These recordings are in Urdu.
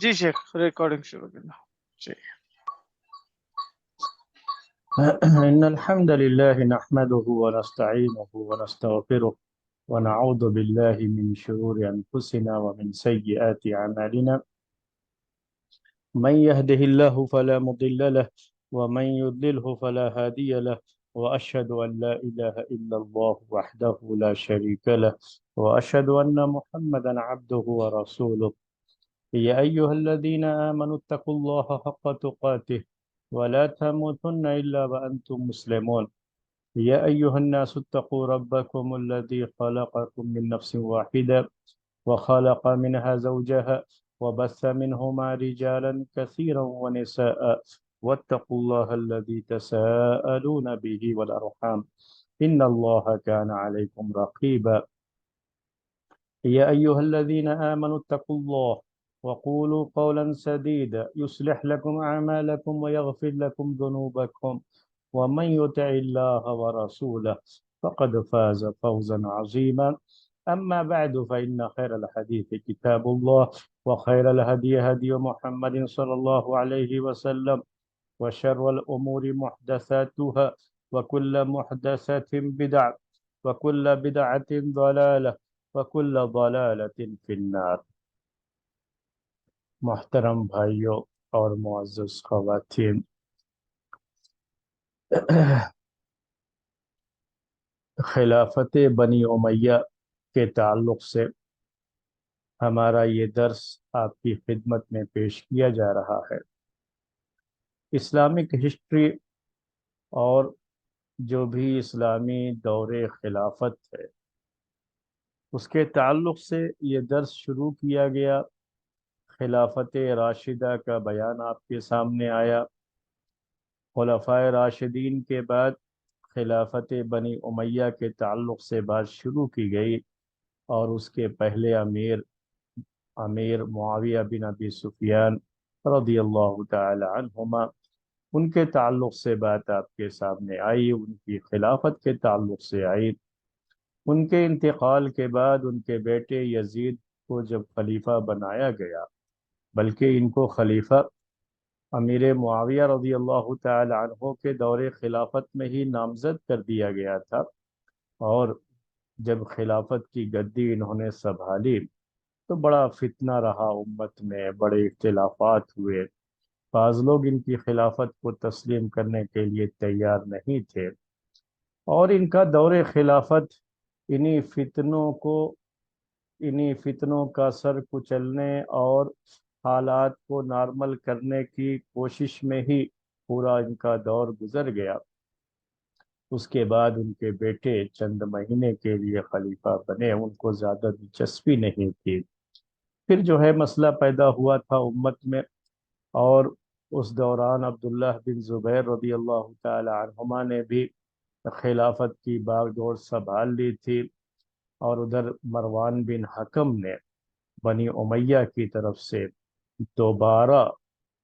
جی شیخ ریکارڈنگ شروع کرنا جی۔ إن الحمد لله نحمده ونستعينه ونستغفره ونعوذ بالله من شرور أنفسنا ومن سيئات أعمالنا من يهده الله فلا مضل له ومن يضلله فلا هادي له وأشهد أن لا إله إلا الله وحده لا شريك له وأشهد أن محمدا عبده ورسوله يا أيها الذين آمنوا اتقوا الله حق تقاته ولا تموتن إلا وأنتم مسلمون يا أيها الناس اتقوا ربكم الذي خلقكم من نفس واحدة وخلق منها زوجها وبث منهما رجالا كثيرا ونساء واتقوا الله الذي تساءلون به والأرحام إن الله كان عليكم رقيبا يا أيها الذين آمنوا اتقوا الله وقولوا قولا سديدا يصلح لكم أعمالكم ويغفر لكم ذنوبكم ومن يطع الله ورسوله فقد فاز فوزا عظيما أما بعد فإن خير الحديث كتاب الله وخير الهدي هدي محمد صلى الله عليه وسلم وشر الأمور محدثاتها وكل محدثة بدعة وكل بدعة ضلالة وكل ضلالة في النار۔ محترم بھائیوں اور معزز خواتین، خلافت بنی امیہ کے تعلق سے ہمارا یہ درس آپ کی خدمت میں پیش کیا جا رہا ہے۔ اسلامک ہسٹری اور جو بھی اسلامی دور خلافت ہے اس کے تعلق سے یہ درس شروع کیا گیا۔ خلافت راشدہ کا بیان آپ کے سامنے آیا۔ خلفائے راشدین کے بعد خلافت بنی امیہ کے تعلق سے بات شروع کی گئی، اور اس کے پہلے امیر معاویہ بن ابی سفیان رضی اللہ تعالی عنہما، ان کے تعلق سے بات آپ کے سامنے آئی، ان کی خلافت کے تعلق سے آئی۔ ان کے انتقال کے بعد ان کے بیٹے یزید کو جب خلیفہ بنایا گیا، بلکہ ان کو خلیفہ امیر معاویہ رضی اللہ تعالی عنہ کے دور خلافت میں ہی نامزد کر دیا گیا تھا، اور جب خلافت کی گدی انہوں نے سنبھالی تو بڑا فتنہ رہا امت میں، بڑے اختلافات ہوئے، بعض لوگ ان کی خلافت کو تسلیم کرنے کے لیے تیار نہیں تھے، اور ان کا دور خلافت انہی فتنوں کا سر کچلنے اور حالات کو نارمل کرنے کی کوشش میں ہی پورا ان کا دور گزر گیا۔ اس کے بعد ان کے بیٹے چند مہینے کے لیے خلیفہ بنے، ان کو زیادہ دلچسپی نہیں تھی۔ پھر جو ہے مسئلہ پیدا ہوا تھا امت میں، اور اس دوران عبداللہ بن زبیر رضی اللہ تعالی عنہما نے بھی خلافت کی باغ ڈور سنبھال لی تھی، اور ادھر مروان بن حکم نے بنی امیہ کی طرف سے دوبارہ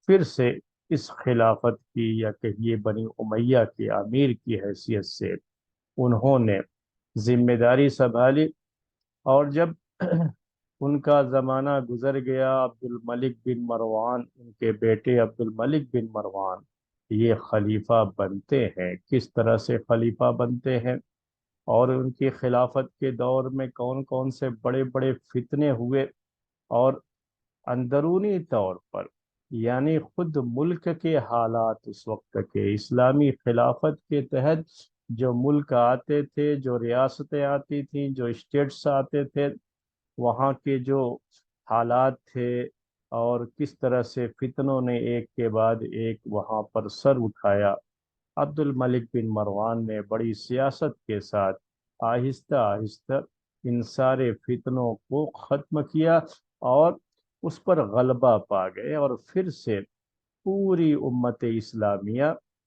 پھر سے اس خلافت کی، یا کہیے بنی امیہ کے امیر کی حیثیت سے انہوں نے ذمہ داری سنبھالی۔ اور جب ان کا زمانہ گزر گیا، عبد الملک بن مروان، ان کے بیٹے عبد الملک بن مروان یہ خلیفہ بنتے ہیں۔ کس طرح سے خلیفہ بنتے ہیں اور ان کی خلافت کے دور میں کون کون سے بڑے بڑے فتنے ہوئے، اور اندرونی طور پر یعنی خود ملک کے حالات اس وقت کے اسلامی خلافت کے تحت جو ملک آتے تھے، جو ریاستیں آتی تھیں، جو اسٹیٹس آتے تھے، وہاں کے جو حالات تھے، اور کس طرح سے فتنوں نے ایک کے بعد ایک وہاں پر سر اٹھایا۔ عبد الملک بن مروان نے بڑی سیاست کے ساتھ آہستہ آہستہ ان سارے فتنوں کو ختم کیا، اور اس پر غلبہ پا گئے، اور پھر سے پوری امت اسلامیہ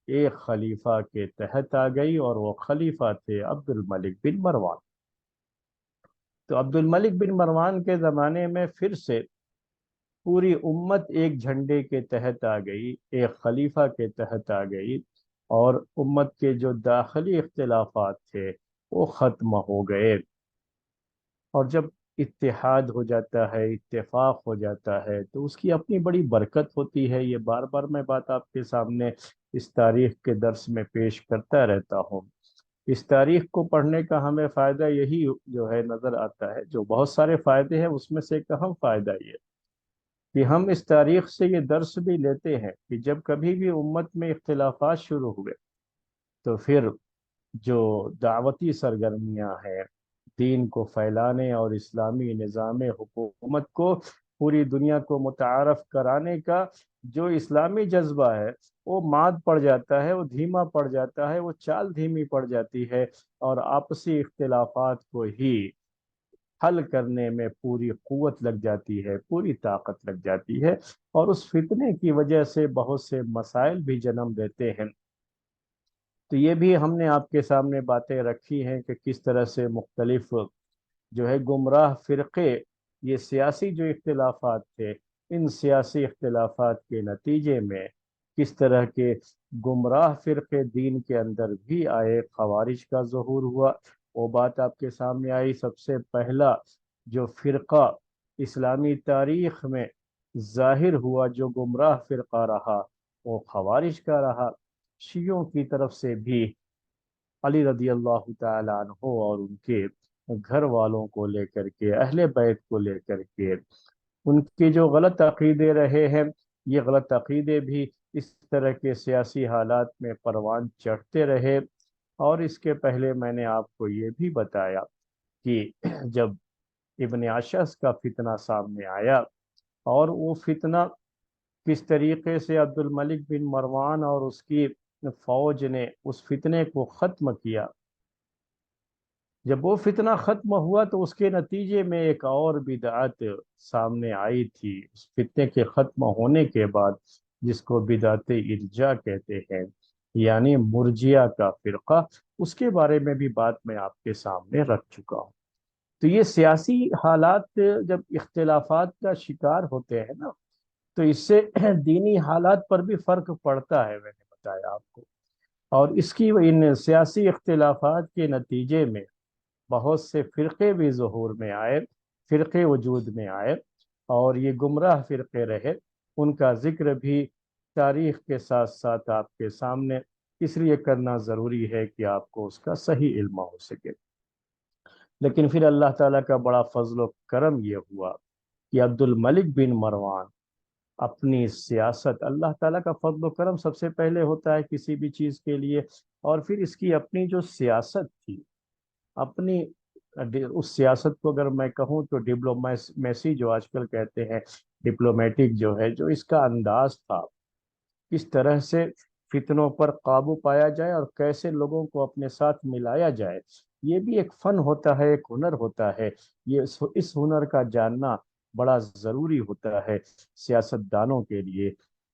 ایک خلیفہ کے تحت آ گئی، اور وہ خلیفہ تھے عبد الملک بن مروان۔ تو عبد الملک بن مروان کے زمانے میں پھر سے پوری امت ایک جھنڈے کے تحت آ گئی، ایک خلیفہ کے تحت آ گئی، اور امت کے جو داخلی اختلافات تھے وہ ختم ہو گئے۔ اور جب اتحاد ہو جاتا ہے، اتفاق ہو جاتا ہے، تو اس کی اپنی بڑی برکت ہوتی ہے۔ یہ بار بار میں بات آپ کے سامنے اس تاریخ کے درس میں پیش کرتا رہتا ہوں۔ اس تاریخ کو پڑھنے کا ہمیں فائدہ یہی جو ہے نظر آتا ہے، جو بہت سارے فائدے ہیں اس میں سے ایک اہم فائدہ یہ کہ ہم اس تاریخ سے یہ درس بھی لیتے ہیں کہ جب کبھی بھی امت میں اختلافات شروع ہوئے تو پھر جو دعوتی سرگرمیاں ہیں دین کو پھیلانے اور اسلامی نظام حکومت کو پوری دنیا کو متعارف کرانے کا جو اسلامی جذبہ ہے وہ مات پڑ جاتا ہے، وہ دھیما پڑ جاتا ہے، وہ چال دھیمی پڑ جاتی ہے، اور آپسی اختلافات کو ہی حل کرنے میں پوری قوت لگ جاتی ہے، پوری طاقت لگ جاتی ہے، اور اس فتنے کی وجہ سے بہت سے مسائل بھی جنم دیتے ہیں۔ تو یہ بھی ہم نے آپ کے سامنے باتیں رکھی ہیں کہ کس طرح سے مختلف جو ہے گمراہ فرقے، یہ سیاسی جو اختلافات تھے، ان سیاسی اختلافات کے نتیجے میں کس طرح کے گمراہ فرقے دین کے اندر بھی آئے، خوارج کا ظہور ہوا، وہ بات آپ کے سامنے آئی۔ سب سے پہلا جو فرقہ اسلامی تاریخ میں ظاہر ہوا، جو گمراہ فرقہ رہا، وہ خوارج کا رہا۔ شیعوں کی طرف سے بھی علی رضی اللہ تعالی عنہ اور ان کے گھر والوں کو لے کر کے، اہل بیت کو لے کر کے ان کے جو غلط عقیدے رہے ہیں، یہ غلط عقیدے بھی اس طرح کے سیاسی حالات میں پروان چڑھتے رہے۔ اور اس کے پہلے میں نے آپ کو یہ بھی بتایا کہ جب ابن اشعث کا فتنہ سامنے آیا، اور وہ فتنہ کس طریقے سے عبد الملک بن مروان اور اس کی فوج نے اس فتنے کو ختم کیا، جب وہ فتنہ ختم ہوا تو اس کے نتیجے میں ایک اور بدعت سامنے آئی تھی اس فتنے کے ختم ہونے کے بعد، جس کو بدعت ارجا کہتے ہیں، یعنی مرجیہ کا فرقہ۔ اس کے بارے میں بھی بات میں آپ کے سامنے رکھ چکا ہوں۔ تو یہ سیاسی حالات جب اختلافات کا شکار ہوتے ہیں نا، تو اس سے دینی حالات پر بھی فرق پڑتا ہے، میں نے بتایا آپ کو۔ اور اس کی ان سیاسی اختلافات کے نتیجے میں بہت سے فرقے بھی ظہور میں آئے، فرقے وجود میں آئے، اور یہ گمراہ فرقے رہے۔ ان کا ذکر بھی تاریخ کے ساتھ ساتھ آپ کے سامنے اس لیے کرنا ضروری ہے کہ آپ کو اس کا صحیح علم ہو سکے۔ لیکن پھر اللہ تعالیٰ کا بڑا فضل و کرم یہ ہوا کہ عبد الملک بن مروان اپنی سیاست، اللہ تعالیٰ کا فضل و کرم سب سے پہلے ہوتا ہے کسی بھی چیز کے لیے، اور پھر اس کی اپنی جو سیاست تھی، اپنی اس سیاست کو اگر میں کہوں تو ڈپلومیسی جو آج کل کہتے ہیں، ڈپلومیٹک جو ہے، جو اس کا انداز تھا، کس طرح سے فتنوں پر قابو پایا جائے اور کیسے لوگوں کو اپنے ساتھ ملایا جائے، یہ بھی ایک فن ہوتا ہے، ایک ہنر ہوتا ہے۔ یہ اس ہنر کا جاننا بڑا ضروری ہوتا ہے سیاست دانوں کے لیے۔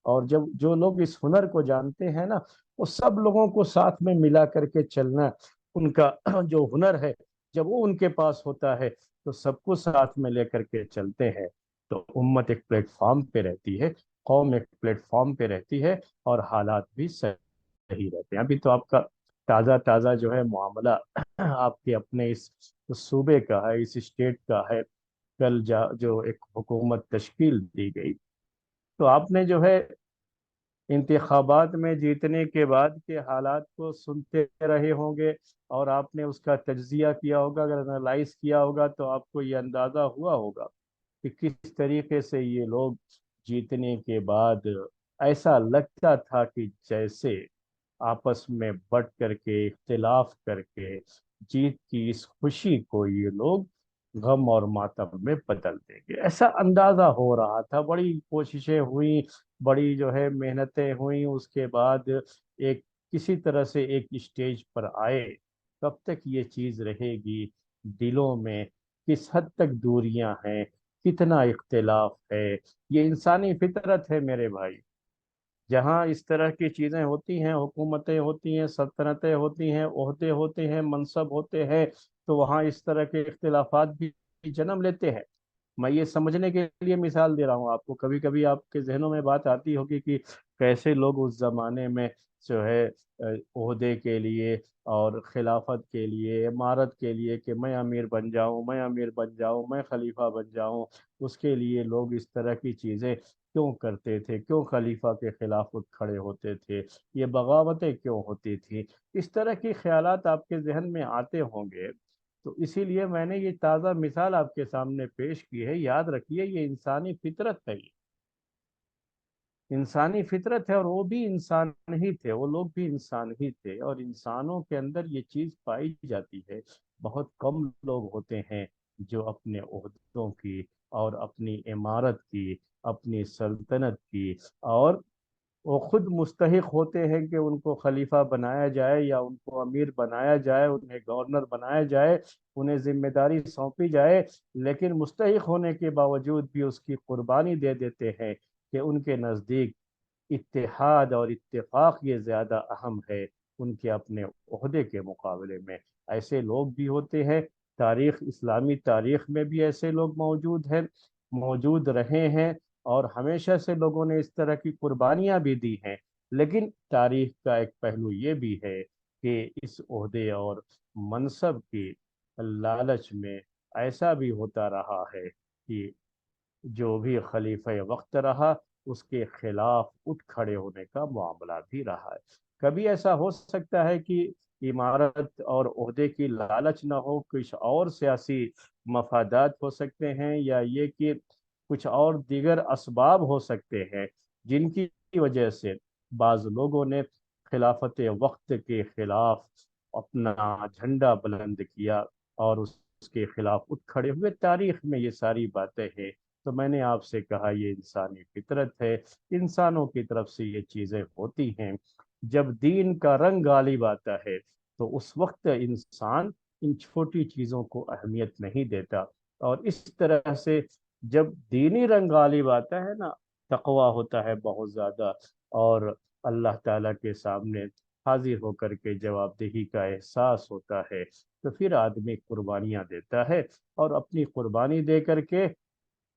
اور جب جو لوگ اس ہنر کو جانتے ہیں نا، وہ سب لوگوں کو ساتھ میں ملا کر کے چلنا، ان کا جو ہنر ہے جب وہ ان کے پاس ہوتا ہے تو سب کو ساتھ میں لے کر کے چلتے ہیں، تو امت ایک پلیٹ فارم پہ رہتی ہے، قوم ایک پلیٹ فارم پہ رہتی ہے، اور حالات بھی صحیح رہتے ہیں۔ ابھی تو آپ کا تازہ تازہ جو ہے معاملہ آپ کے اپنے اس صوبے کا ہے، اس اسٹیٹ کا ہے۔ کل جو ایک حکومت تشکیل دی گئی، تو آپ نے جو ہے انتخابات میں جیتنے کے بعد کے حالات کو سنتے رہے ہوں گے، اور آپ نے اس کا تجزیہ کیا ہوگا، اگر انالائز کیا ہوگا تو آپ کو یہ اندازہ ہوا ہوگا کہ کس طریقے سے یہ لوگ جیتنے کے بعد ایسا لگتا تھا کہ جیسے آپس میں بٹ کر کے، اختلاف کر کے، جیت کی اس خوشی کو یہ لوگ غم اور ماتم میں بدل دیں گے، ایسا اندازہ ہو رہا تھا۔ بڑی کوششیں ہوئیں، بڑی جو ہے محنتیں ہوئیں، اس کے بعد ایک کسی طرح سے ایک اسٹیج پر آئے۔ کب تک یہ چیز رہے گی دلوں میں، کس حد تک دوریاں ہیں، کتنا اختلاف ہے، یہ انسانی فطرت ہے میرے بھائی۔ جہاں اس طرح کی چیزیں ہوتی ہیں، حکومتیں ہوتی ہیں، سلطنتیں ہوتی ہیں، عہدے ہوتے ہیں، منصب ہوتے ہیں، تو وہاں اس طرح کے اختلافات بھی جنم لیتے ہیں۔ میں یہ سمجھنے کے لیے مثال دے رہا ہوں آپ کو، کبھی کبھی آپ کے ذہنوں میں بات آتی ہوگی کہ کیسے لوگ اس زمانے میں جو ہے عہدے کے لیے اور خلافت کے لیے، امارت کے لیے، کہ میں امیر بن جاؤں، میں امیر بن جاؤں، میں خلیفہ بن جاؤں، اس کے لیے لوگ اس طرح کی چیزیں کیوں کرتے تھے، کیوں خلیفہ کے خلاف اٹھ کھڑے ہوتے تھے، یہ بغاوتیں کیوں ہوتی تھی، اس طرح کی خیالات آپ کے ذہن میں آتے ہوں گے۔ تو اسی لیے میں نے یہ تازہ مثال آپ کے سامنے پیش کی ہے۔ یاد رکھیے یہ انسانی فطرت ہے، یہ انسانی فطرت ہے، اور وہ بھی انسان ہی تھے، وہ لوگ بھی انسان ہی تھے، اور انسانوں کے اندر یہ چیز پائی جاتی ہے۔ بہت کم لوگ ہوتے ہیں جو اپنے عہدوں کی اور اپنی عمارت کی، اپنی سلطنت کی، اور وہ خود مستحق ہوتے ہیں کہ ان کو خلیفہ بنایا جائے یا ان کو امیر بنایا جائے، انہیں گورنر بنایا جائے، انہیں ذمہ داری سونپی جائے، لیکن مستحق ہونے کے باوجود بھی اس کی قربانی دے دیتے ہیں کہ ان کے نزدیک اتحاد اور اتفاق یہ زیادہ اہم ہے ان کے اپنے عہدے کے مقابلے میں۔ ایسے لوگ بھی ہوتے ہیں، تاریخ، اسلامی تاریخ میں بھی ایسے لوگ موجود ہیں، موجود رہے ہیں، اور ہمیشہ سے لوگوں نے اس طرح کی قربانیاں بھی دی ہیں۔ لیکن تاریخ کا ایک پہلو یہ بھی ہے کہ اس عہدے اور منصب کی لالچ میں ایسا بھی ہوتا رہا ہے کہ جو بھی خلیفہ وقت رہا اس کے خلاف اٹھ کھڑے ہونے کا معاملہ بھی رہا ہے۔ کبھی ایسا ہو سکتا ہے کہ عمارت اور عہدے کی لالچ نہ ہو، کچھ اور سیاسی مفادات ہو سکتے ہیں، یا یہ کہ کچھ اور دیگر اسباب ہو سکتے ہیں جن کی وجہ سے بعض لوگوں نے خلافت وقت کے خلاف اپنا جھنڈا بلند کیا اور اس کے خلاف اٹھ کھڑے ہوئے۔ تاریخ میں یہ ساری باتیں ہیں۔ تو میں نے آپ سے کہا یہ انسانی فطرت ہے، انسانوں کی طرف سے یہ چیزیں ہوتی ہیں۔ جب دین کا رنگ غالب آتا ہے تو اس وقت انسان ان چھوٹی چیزوں کو اہمیت نہیں دیتا، اور اس طرح سے جب دینی رنگ غالب آتا ہے نا، تقویٰ ہوتا ہے بہت زیادہ، اور اللہ تعالیٰ کے سامنے حاضر ہو کر کے جواب دہی کا احساس ہوتا ہے، تو پھر آدمی قربانیاں دیتا ہے، اور اپنی قربانی دے کر کے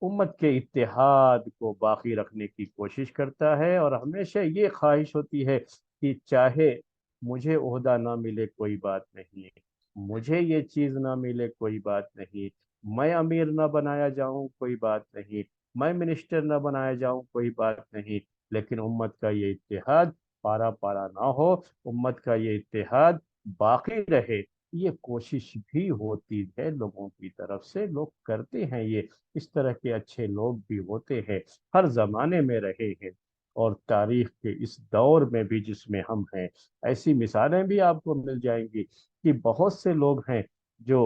امت کے اتحاد کو باقی رکھنے کی کوشش کرتا ہے، اور ہمیشہ یہ خواہش ہوتی ہے کہ چاہے مجھے عہدہ نہ ملے کوئی بات نہیں، مجھے یہ چیز نہ ملے کوئی بات نہیں، میں امیر نہ بنایا جاؤں کوئی بات نہیں، میں منسٹر نہ بنایا جاؤں کوئی بات نہیں، لیکن امت کا یہ اتحاد پارا پارا نہ ہو، امت کا یہ اتحاد باقی رہے، یہ کوشش بھی ہوتی ہے لوگوں کی طرف سے، لوگ کرتے ہیں یہ۔ اس طرح کے اچھے لوگ بھی ہوتے ہیں، ہر زمانے میں رہے ہیں، اور تاریخ کے اس دور میں بھی جس میں ہم ہیں ایسی مثالیں بھی آپ کو مل جائیں گی کہ بہت سے لوگ ہیں جو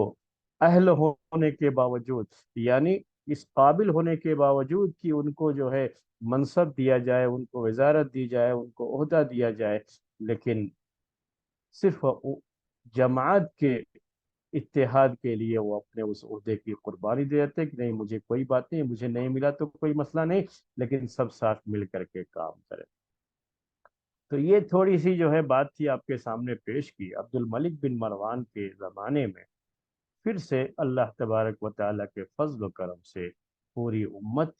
اہل ہونے کے باوجود، یعنی اس قابل ہونے کے باوجود کہ ان کو جو ہے منصب دیا جائے، ان کو وزارت دی جائے، ان کو عہدہ دیا جائے، لیکن صرف جماعت کے اتحاد کے لیے وہ اپنے اس عہدے کی قربانی دے دیتے کہ نہیں مجھے کوئی بات نہیں، مجھے نہیں ملا تو کوئی مسئلہ نہیں، لیکن سب ساتھ مل کر کے کام کریں۔ تو یہ تھوڑی سی جو ہے بات تھی آپ کے سامنے پیش کی۔ عبد الملک بن مروان کے زمانے میں پھر سے اللہ تبارک و تعالیٰ کے فضل و کرم سے پوری امت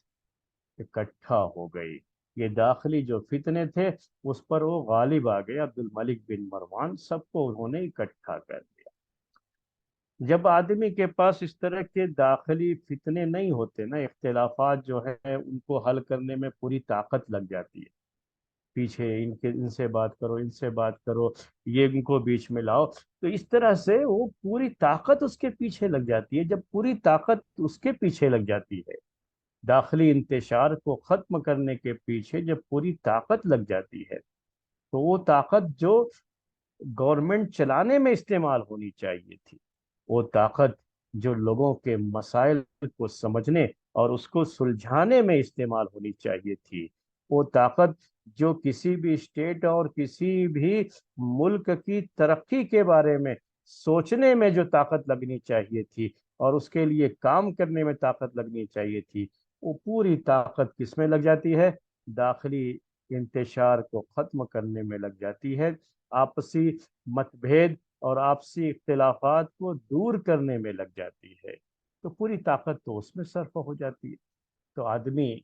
اکٹھا ہو گئی۔ یہ داخلی جو فتنے تھے اس پر وہ غالب آ گئے، عبد الملک بن مروان، سب کو انہوں نے اکٹھا کر دیا۔ جب آدمی کے پاس اس طرح کے داخلی فتنے نہیں ہوتے نا، اختلافات جو ہے ان کو حل کرنے میں پوری طاقت لگ جاتی ہے، پیچھے ان سے بات کرو، ان سے بات کرو، یہ ان کو بیچ میں لاؤ، تو اس طرح سے وہ پوری طاقت اس کے پیچھے لگ جاتی ہے۔ جب پوری طاقت اس کے پیچھے لگ جاتی ہے، داخلی انتشار کو ختم کرنے کے پیچھے جب پوری طاقت لگ جاتی ہے، تو وہ طاقت جو گورنمنٹ چلانے میں استعمال ہونی چاہیے تھی، وہ طاقت جو لوگوں کے مسائل کو سمجھنے اور اس کو سلجھانے میں استعمال ہونی چاہیے تھی، وہ طاقت جو کسی بھی اسٹیٹ اور کسی بھی ملک کی ترقی کے بارے میں سوچنے میں جو طاقت لگنی چاہیے تھی اور اس کے لیے کام کرنے میں طاقت لگنی چاہیے تھی، وہ پوری طاقت کس میں لگ جاتی ہے؟ داخلی انتشار کو ختم کرنے میں لگ جاتی ہے، آپسی مت بھید اور آپسی اختلافات کو دور کرنے میں لگ جاتی ہے۔ تو پوری طاقت تو اس میں صرف ہو جاتی ہے۔ تو آدمی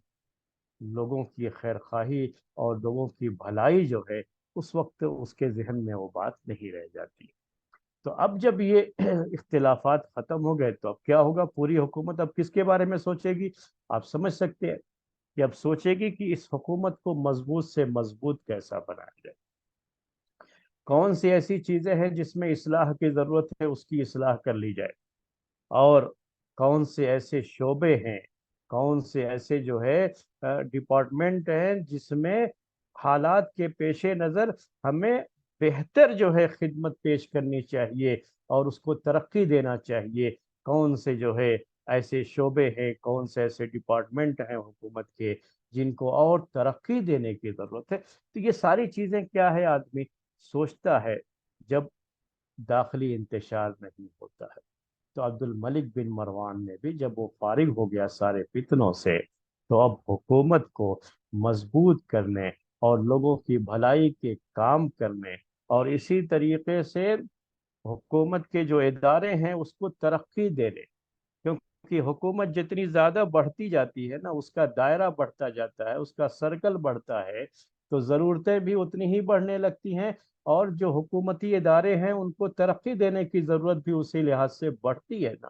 لوگوں کی خیر خواہی اور لوگوں کی بھلائی جو ہے اس وقت اس کے ذہن میں وہ بات نہیں رہ جاتی۔ تو اب جب یہ اختلافات ختم ہو گئے تو اب کیا ہوگا؟ پوری حکومت اب کس کے بارے میں سوچے گی؟ آپ سمجھ سکتے ہیں کہ اب سوچے گی کہ اس حکومت کو مضبوط سے مضبوط کیسا بنایا جائے، کون سی ایسی چیزیں ہیں جس میں اصلاح کی ضرورت ہے اس کی اصلاح کر لی جائے، اور کون سے ایسے شعبے ہیں، کون سے ایسے جو ہے ڈپارٹمنٹ ہیں جس میں حالات کے پیش نظر ہمیں بہتر جو ہے خدمت پیش کرنی چاہیے اور اس کو ترقی دینا چاہیے، کون سے جو ہے ایسے شعبے ہیں، کون سے ایسے ڈپارٹمنٹ ہیں حکومت کے جن کو اور ترقی دینے کی ضرورت ہے۔ تو یہ ساری چیزیں کیا ہے آدمی سوچتا ہے جب داخلی انتشار نہیں ہوتا ہے۔ تو عبد الملک بن مروان نے بھی جب وہ فارغ ہو گیا سارے فتنوں سے تو اب حکومت کو مضبوط کرنے اور لوگوں کی بھلائی کے کام کرنے اور اسی طریقے سے حکومت کے جو ادارے ہیں اس کو ترقی دینے، کیونکہ حکومت جتنی زیادہ بڑھتی جاتی ہے نا، اس کا دائرہ بڑھتا جاتا ہے، اس کا سرکل بڑھتا ہے، تو ضرورتیں بھی اتنی ہی بڑھنے لگتی ہیں، اور جو حکومتی ادارے ہیں ان کو ترقی دینے کی ضرورت بھی اسی لحاظ سے بڑھتی ہے نا،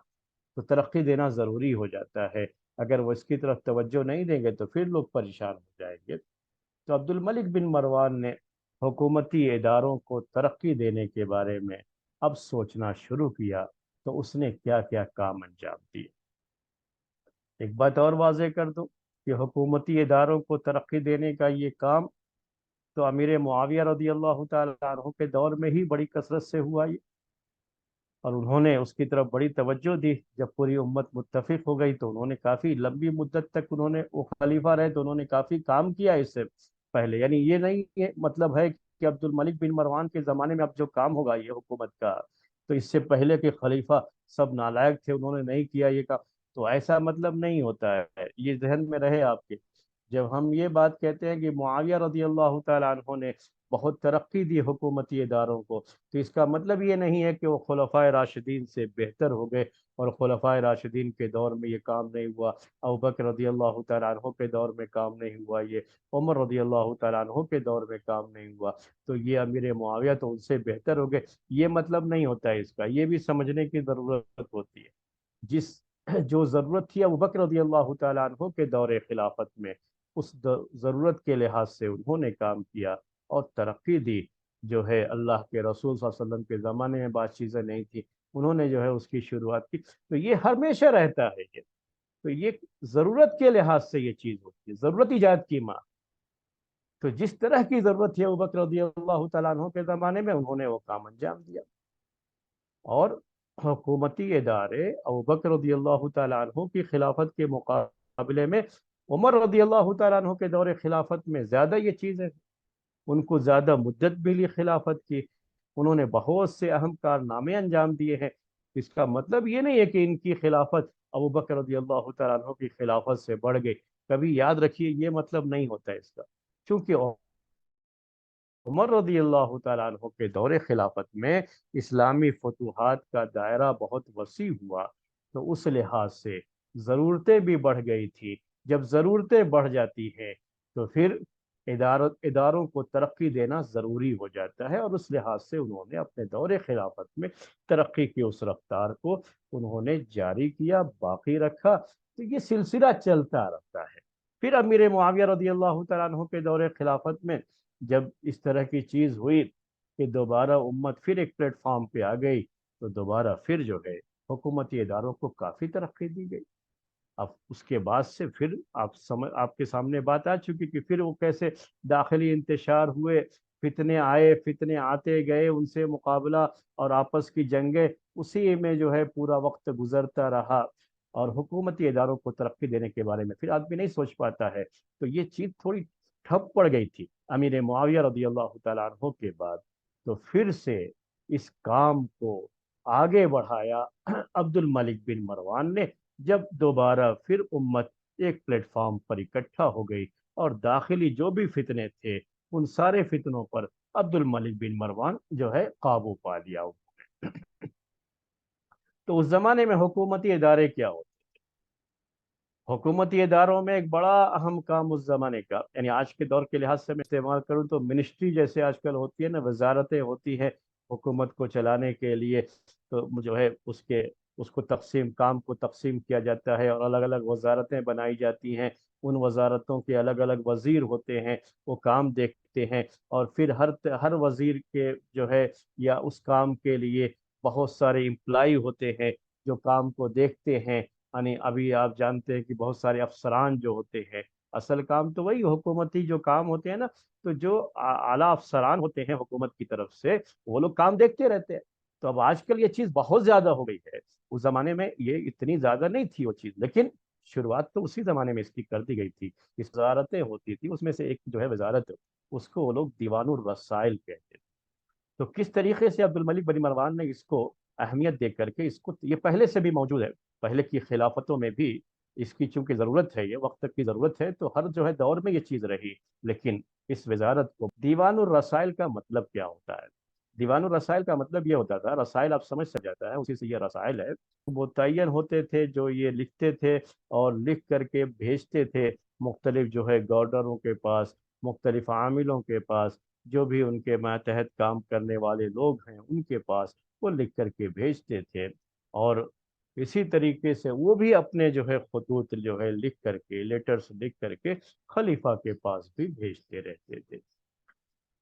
تو ترقی دینا ضروری ہو جاتا ہے۔ اگر وہ اس کی طرف توجہ نہیں دیں گے تو پھر لوگ پریشان ہو جائیں گے۔ تو عبد الملک بن مروان نے حکومتی اداروں کو ترقی دینے کے بارے میں اب سوچنا شروع کیا، تو اس نے کیا کیا کام انجام دیے۔ ایک بات اور واضح کر دوں کہ حکومتی اداروں کو ترقی دینے کا یہ کام تو امیر معاویہ رضی اللہ تعالیٰ عنہ کے دور میں ہی بڑی کثرت سے ہوا یہ، اور انہوں نے اس کی طرف بڑی توجہ دی۔ جب پوری امت متفق ہو گئی تو انہوں نے کافی لمبی مدت تک وہ خلیفہ رہے تو انہوں نے کافی کام کیا اس سے پہلے، یعنی یہ نہیں مطلب ہے کہ عبد الملک بن مروان کے زمانے میں اب جو کام ہوگا یہ حکومت کا تو اس سے پہلے کے خلیفہ سب نالائق تھے، انہوں نے نہیں کیا یہ کام، تو ایسا مطلب نہیں ہوتا ہے، یہ ذہن میں رہے آپ کے۔ جب ہم یہ بات کہتے ہیں کہ معاویہ رضی اللہ تعالیٰ عنہ نے بہت ترقی دی حکومتی اداروں کو، تو اس کا مطلب یہ نہیں ہے کہ وہ خلفائے راشدین سے بہتر ہو گئے اور خلفائے راشدین کے دور میں یہ کام نہیں ہوا، ابوبکر رضی اللہ تعالیٰ عنہ کے دور میں کام نہیں ہوا، یہ عمر رضی اللہ تعالیٰ عنہ کے دور میں کام نہیں ہوا، تو یہ امیر معاویہ تو ان سے بہتر ہو گئے، یہ مطلب نہیں ہوتا ہے اس کا، یہ بھی سمجھنے کی ضرورت ہوتی ہے۔ جس جو ضرورت تھی ابوبکر رضی اللہ تعالیٰ عنہ کے دور خلافت میں، اس ضرورت کے لحاظ سے انہوں نے کام کیا اور ترقی دی۔ جو ہے اللہ کے رسول صلی اللہ علیہ وسلم کے زمانے میں بات چیزیں نہیں تھی، انہوں نے جو ہے اس کی شروعات کی، تو یہ ہمیشہ رہتا ہے یہ، تو یہ ضرورت کے لحاظ سے یہ چیز ہوتی ہے، ضرورت ایجاد کی ماں، تو جس طرح کی ضرورت تھی ابوبکر رضی اللہ تعالیٰ عنہ کے زمانے میں انہوں نے وہ کام انجام دیا۔ اور حکومتی ادارے ابوبکر رضی اللہ تعالیٰ عنہ کی خلافت کے مقابلے میں عمر رضی اللہ تعالیٰ عنہ کے دور خلافت میں زیادہ یہ چیزیں، ان کو زیادہ مدت ملی خلافت کی، انہوں نے بہت سے اہم کارنامے انجام دیے ہیں۔ اس کا مطلب یہ نہیں ہے کہ ان کی خلافت ابوبکر رضی اللہ تعالیٰ عنہ کی خلافت سے بڑھ گئی، کبھی یاد رکھیے یہ مطلب نہیں ہوتا ہے اس کا، چونکہ عمر رضی اللہ تعالیٰ عنہ کے دور خلافت میں اسلامی فتوحات کا دائرہ بہت وسیع ہوا، تو اس لحاظ سے ضرورتیں بھی بڑھ گئی تھی۔ جب ضرورتیں بڑھ جاتی ہیں تو پھر اداروں کو ترقی دینا ضروری ہو جاتا ہے، اور اس لحاظ سے انہوں نے اپنے دور خلافت میں ترقی کی اس رفتار کو انہوں نے جاری کیا، باقی رکھا، تو یہ سلسلہ چلتا رہتا ہے۔ پھر امیر معاویہ رضی اللہ تعالیٰ عنہ کے دور خلافت میں جب اس طرح کی چیز ہوئی کہ دوبارہ امت پھر ایک پلیٹ فارم پہ آ گئی، تو دوبارہ پھر جو ہے حکومتی اداروں کو کافی ترقی دی گئی۔ اب اس کے بعد سے پھر آپ کے سامنے بات آ چکی کہ پھر وہ کیسے داخلی انتشار ہوئے، فتنے آئے، فتنے آتے گئے، ان سے مقابلہ اور آپس کی جنگیں، اسی میں جو ہے پورا وقت گزرتا رہا، اور حکومتی اداروں کو ترقی دینے کے بارے میں پھر آدمی نہیں سوچ پاتا ہے، تو یہ چیز تھوڑی ٹھپ پڑ گئی تھی امیر معاویہ رضی اللہ تعالیٰ عنہ کے بعد۔ تو پھر سے اس کام کو آگے بڑھایا عبد الملک بن مروان نے، جب دوبارہ پھر امت ایک پلیٹ فارم پر اکٹھا ہو گئی، اور داخلی جو بھی فتنے تھے ان سارے فتنوں پر عبد الملک بن مروان جو ہے قابو پا لیا۔ تو اس زمانے میں حکومتی ادارے کیا ہوتے؟ حکومتی اداروں میں ایک بڑا اہم کام اس زمانے کا، یعنی آج کے دور کے لحاظ سے میں استعمال کروں تو منسٹری جیسے آج کل ہوتی ہے نا، وزارتیں ہوتی ہیں حکومت کو چلانے کے لیے، تو جو ہے اس کو کام کو تقسیم کیا جاتا ہے اور الگ الگ وزارتیں بنائی جاتی ہیں۔ ان وزارتوں کے الگ الگ وزیر ہوتے ہیں، وہ کام دیکھتے ہیں، اور پھر ہر وزیر کے جو ہے یا اس کام کے لیے بہت سارے امپلائی ہوتے ہیں جو کام کو دیکھتے ہیں۔ یعنی ابھی آپ جانتے ہیں کہ بہت سارے افسران جو ہوتے ہیں، اصل کام تو وہی حکومتی جو کام ہوتے ہیں نا، تو جو اعلیٰ افسران ہوتے ہیں حکومت کی طرف سے، وہ لوگ کام دیکھتے رہتے ہیں۔ تو اب آج کل یہ چیز بہت زیادہ ہو گئی ہے، اس زمانے میں یہ اتنی زیادہ نہیں تھی وہ چیز، لیکن شروعات تو اسی زمانے میں اس کی کر دی گئی تھی۔ اس وزارتیں ہوتی تھی، اس میں سے ایک جو ہے وزارت، اس کو وہ لوگ دیوان الرسائل کہتے ہیں۔ تو کس طریقے سے عبد الملک بن مروان نے اس کو اہمیت دے کر کے، اس کو یہ پہلے سے بھی موجود ہے، پہلے کی خلافتوں میں بھی اس کی چونکہ ضرورت ہے، یہ وقت کی ضرورت ہے، تو ہر جو ہے دور میں یہ چیز رہی، لیکن اس وزارت کو دیوان الرسائل کا مطلب کیا ہوتا ہے؟ دیوان الرسائل کا مطلب یہ ہوتا تھا، رسائل آپ سمجھ سک جاتا ہے، اسی سے یہ رسائل ہے، متعین ہوتے تھے جو یہ لکھتے تھے اور لکھ کر کے بھیجتے تھے مختلف جو ہے گورنروں کے پاس، مختلف عاملوں کے پاس، جو بھی ان کے ماتحت کام کرنے والے لوگ ہیں ان کے پاس وہ لکھ کر کے بھیجتے تھے، اور اسی طریقے سے وہ بھی اپنے جو ہے خطوط جو ہے لکھ کر کے، لیٹرز لکھ کر کے خلیفہ کے پاس بھی بھیجتے رہتے تھے۔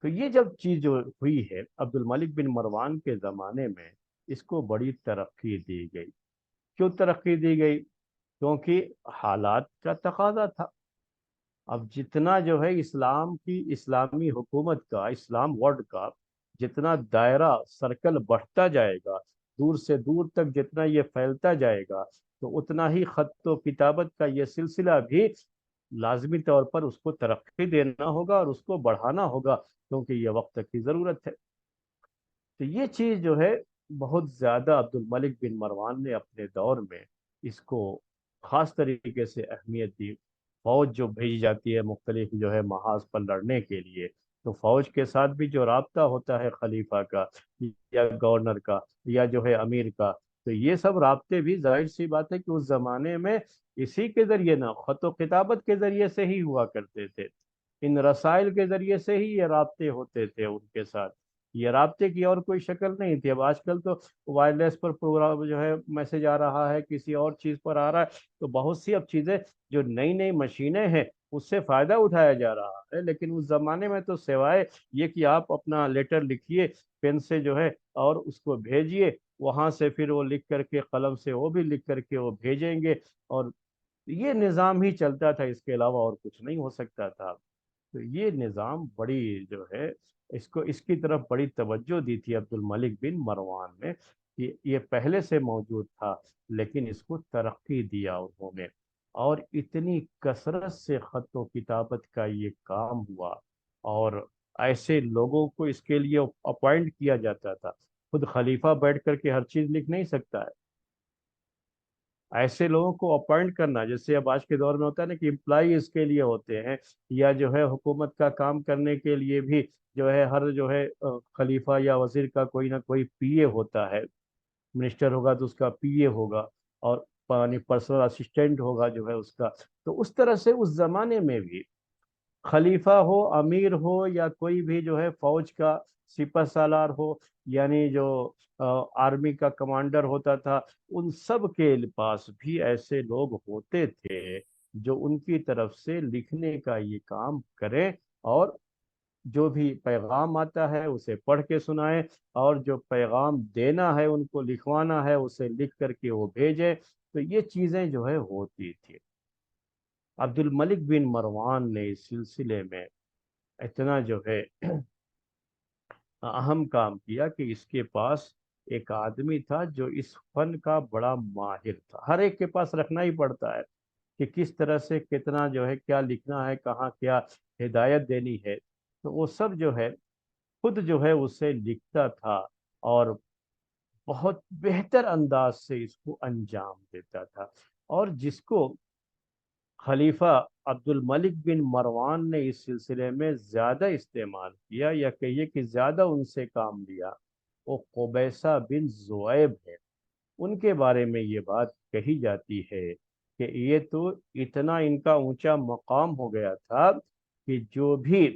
تو یہ جب چیز جو ہوئی ہے عبد الملک بن مروان کے زمانے میں، اس کو بڑی ترقی دی گئی۔ کیوں ترقی دی گئی؟ کیونکہ حالات کا تقاضا تھا۔ اب جتنا جو ہے اسلام کی، اسلامی حکومت کا، اسلام ورڈ کا جتنا دائرہ سرکل بڑھتا جائے گا، دور سے دور تک جتنا یہ پھیلتا جائے گا، تو اتنا ہی خط و کتابت کا یہ سلسلہ بھی لازمی طور پر اس کو ترقی دینا ہوگا اور اس کو بڑھانا ہوگا، کیونکہ یہ وقت کی ضرورت ہے۔ تو یہ چیز جو ہے بہت زیادہ عبد الملک بن مروان نے اپنے دور میں اس کو خاص طریقے سے اہمیت دی۔ فوج جو بھیجی جاتی ہے مختلف جو ہے محاذ پر لڑنے کے لیے، تو فوج کے ساتھ بھی جو رابطہ ہوتا ہے خلیفہ کا یا گورنر کا یا جو ہے امیر کا، تو یہ سب رابطے بھی ظاہر سی بات ہے کہ اس زمانے میں اسی کے ذریعے، نہ خط و کتابت کے ذریعے سے ہی ہوا کرتے تھے، ان رسائل کے ذریعے سے ہی یہ رابطے ہوتے تھے ان کے ساتھ۔ یہ رابطے کی اور کوئی شکل نہیں تھی۔ اب آج کل تو وائرلیس پر پروگرام جو ہے میسج آ رہا ہے، کسی اور چیز پر آ رہا ہے، تو بہت سی اب چیزیں جو نئی نئی مشینیں ہیں اس سے فائدہ اٹھایا جا رہا ہے، لیکن اس زمانے میں تو سوائے یہ کہ آپ اپنا لیٹر لکھیے پین سے جو ہے اور اس کو بھیجیے، وہاں سے پھر وہ لکھ کر کے قلم سے وہ بھی لکھ کر کے وہ بھیجیں گے، اور یہ نظام ہی چلتا تھا، اس کے علاوہ اور کچھ نہیں ہو سکتا تھا۔ تو یہ نظام بڑی جو ہے اس کی طرف بڑی توجہ دی تھی عبد الملک بن مروان نے، کہ یہ پہلے سے موجود تھا لیکن اس کو ترقی دیا انہوں نے، اور اتنی کثرت سے خط و کتابت کا یہ کام ہوا، اور ایسے لوگوں کو اس کے لیے اپوائنٹ کیا جاتا تھا۔ خود خلیفہ بیٹھ کر کے ہر چیز لکھ نہیں سکتا ہے، ایسے لوگوں کو اپوائنٹ کرنا، جیسے اب آج کے دور میں ہوتا ہے نا کہ امپلائی اس کے لیے ہوتے ہیں، یا جو ہے حکومت کا کام کرنے کے لیے بھی جو ہے ہر جو ہے خلیفہ یا وزیر کا کوئی نہ کوئی پی اے ہوتا ہے، منسٹر ہوگا تو اس کا پی اے ہوگا، اور پرسنل اسسٹنٹ ہوگا جو ہے اس کا۔ تو اس طرح سے اس زمانے میں بھی خلیفہ ہو، امیر ہو، یا کوئی بھی جو ہے فوج کا سپہ سالار ہو، یعنی جو آرمی کا کمانڈر ہوتا تھا، ان سب کے پاس بھی ایسے لوگ ہوتے تھے جو ان کی طرف سے لکھنے کا یہ کام کریں، اور جو بھی پیغام آتا ہے اسے پڑھ کے سنائیں، اور جو پیغام دینا ہے ان کو لکھوانا ہے اسے لکھ کر کے وہ بھیجیں۔ تو یہ چیزیں جو ہے ہوتی تھی۔ عبد الملک بن مروان نے اس سلسلے میں اتنا جو ہے اہم کام کیا کہ اس کے پاس ایک آدمی تھا جو اس فن کا بڑا ماہر تھا۔ ہر ایک کے پاس رکھنا ہی پڑتا ہے کہ کس طرح سے کتنا جو ہے کیا لکھنا ہے، کہاں کیا ہدایت دینی ہے، تو وہ سب جو ہے خود جو ہے اسے لکھتا تھا، اور بہت بہتر انداز سے اس کو انجام دیتا تھا، اور جس کو خلیفہ عبد الملک بن مروان نے اس سلسلے میں زیادہ استعمال کیا، یا کہیے کہ زیادہ ان سے کام لیا، وہ قبیصہ بن زویب ہے۔ ان کے بارے میں یہ بات کہی جاتی ہے کہ یہ تو اتنا ان کا اونچا مقام ہو گیا تھا کہ جو بھی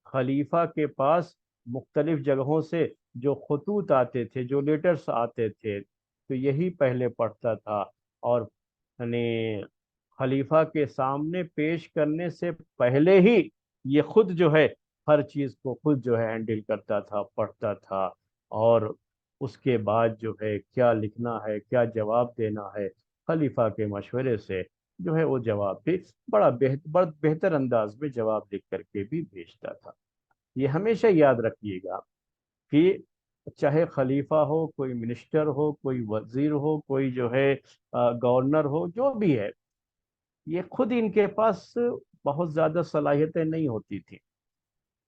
خلیفہ کے پاس مختلف جگہوں سے جو خطوط آتے تھے، جو لیٹرز آتے تھے، تو یہی پہلے پڑھتا تھا، اور یعنی خلیفہ کے سامنے پیش کرنے سے پہلے ہی یہ خود جو ہے ہر چیز کو خود جو ہے ہینڈل کرتا تھا، پڑھتا تھا، اور اس کے بعد جو ہے کیا لکھنا ہے، کیا جواب دینا ہے، خلیفہ کے مشورے سے جو ہے وہ جواب بھی بڑا بہتر انداز میں جواب لکھ کر کے بھی بھیجتا تھا۔ یہ ہمیشہ یاد رکھیے گا کہ چاہے خلیفہ ہو، کوئی منسٹر ہو، کوئی وزیر ہو، کوئی جو ہے گورنر ہو، جو بھی ہے، یہ خود ان کے پاس بہت زیادہ صلاحیتیں نہیں ہوتی تھیں۔